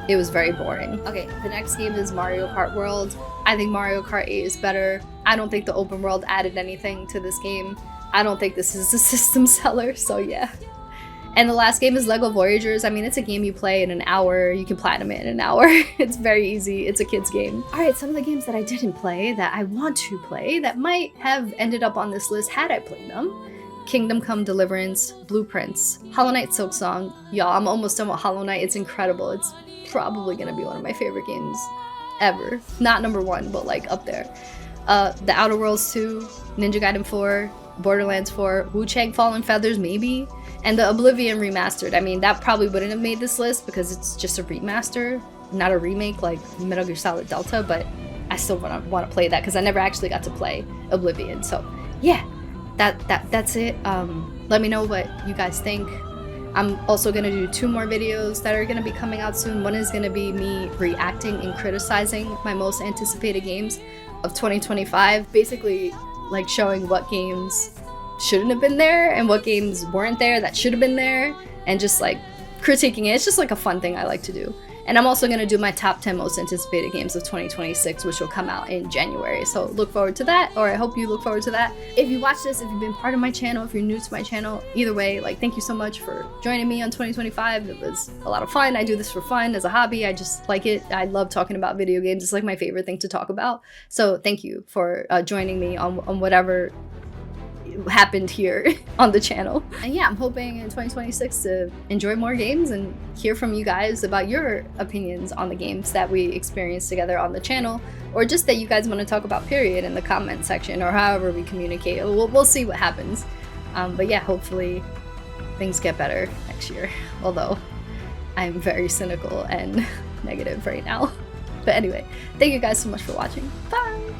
it was very boring. Okay, the next game is Mario Kart World. I think Mario Kart 8 is better. I don't think the open world added anything to this game. I don't think this is a system seller, so yeah. And the last game is Lego Voyagers. I mean, it's a game you play in an hour. You can platinum it in an hour. It's very easy. It's a kid's game. All right, some of the games that I didn't play that I want to play that might have ended up on this list had I played them. Kingdom Come Deliverance, Blueprints, Hollow Knight Silksong. Y'all, I'm almost done with Hollow Knight. It's incredible. It's probably gonna be one of my favorite games ever. Not number one, but like up there. The Outer Worlds 2, Ninja Gaiden 4, Borderlands 4, Wu-Chang Fallen Feathers maybe, and the Oblivion Remastered. I mean, that probably wouldn't have made this list because it's just a remaster, not a remake like Metal Gear Solid Delta, but I still want to play that because I never actually got to play Oblivion. So yeah, that's it. Let me know what you guys think. I'm also gonna do 2 more videos that are gonna be coming out soon. One is gonna be me reacting and criticizing my most anticipated games of 2025, basically like showing what games shouldn't have been there and what games weren't there that should have been there, and just like critiquing it. It's just like a fun thing I like to do. And I'm also going to do my top 10 most anticipated games of 2026, which will come out in January. So look forward to that, or I hope you look forward to that. If you watch this, if you've been part of my channel, if you're new to my channel, either way, like, thank you so much for joining me on 2025. It was a lot of fun. I do this for fun as a hobby. I just like it. I love talking about video games. It's like my favorite thing to talk about. So thank you for joining me on whatever happened here on the channel. And yeah, I'm hoping in 2026 to enjoy more games and hear from you guys about your opinions on the games that we experienced together on the channel, or just that you guys want to talk about, period, in the comment section, or however we communicate. We'll see what happens. But yeah, hopefully things get better next year, although I'm very cynical and negative right now. But anyway, thank you guys so much for watching. Bye!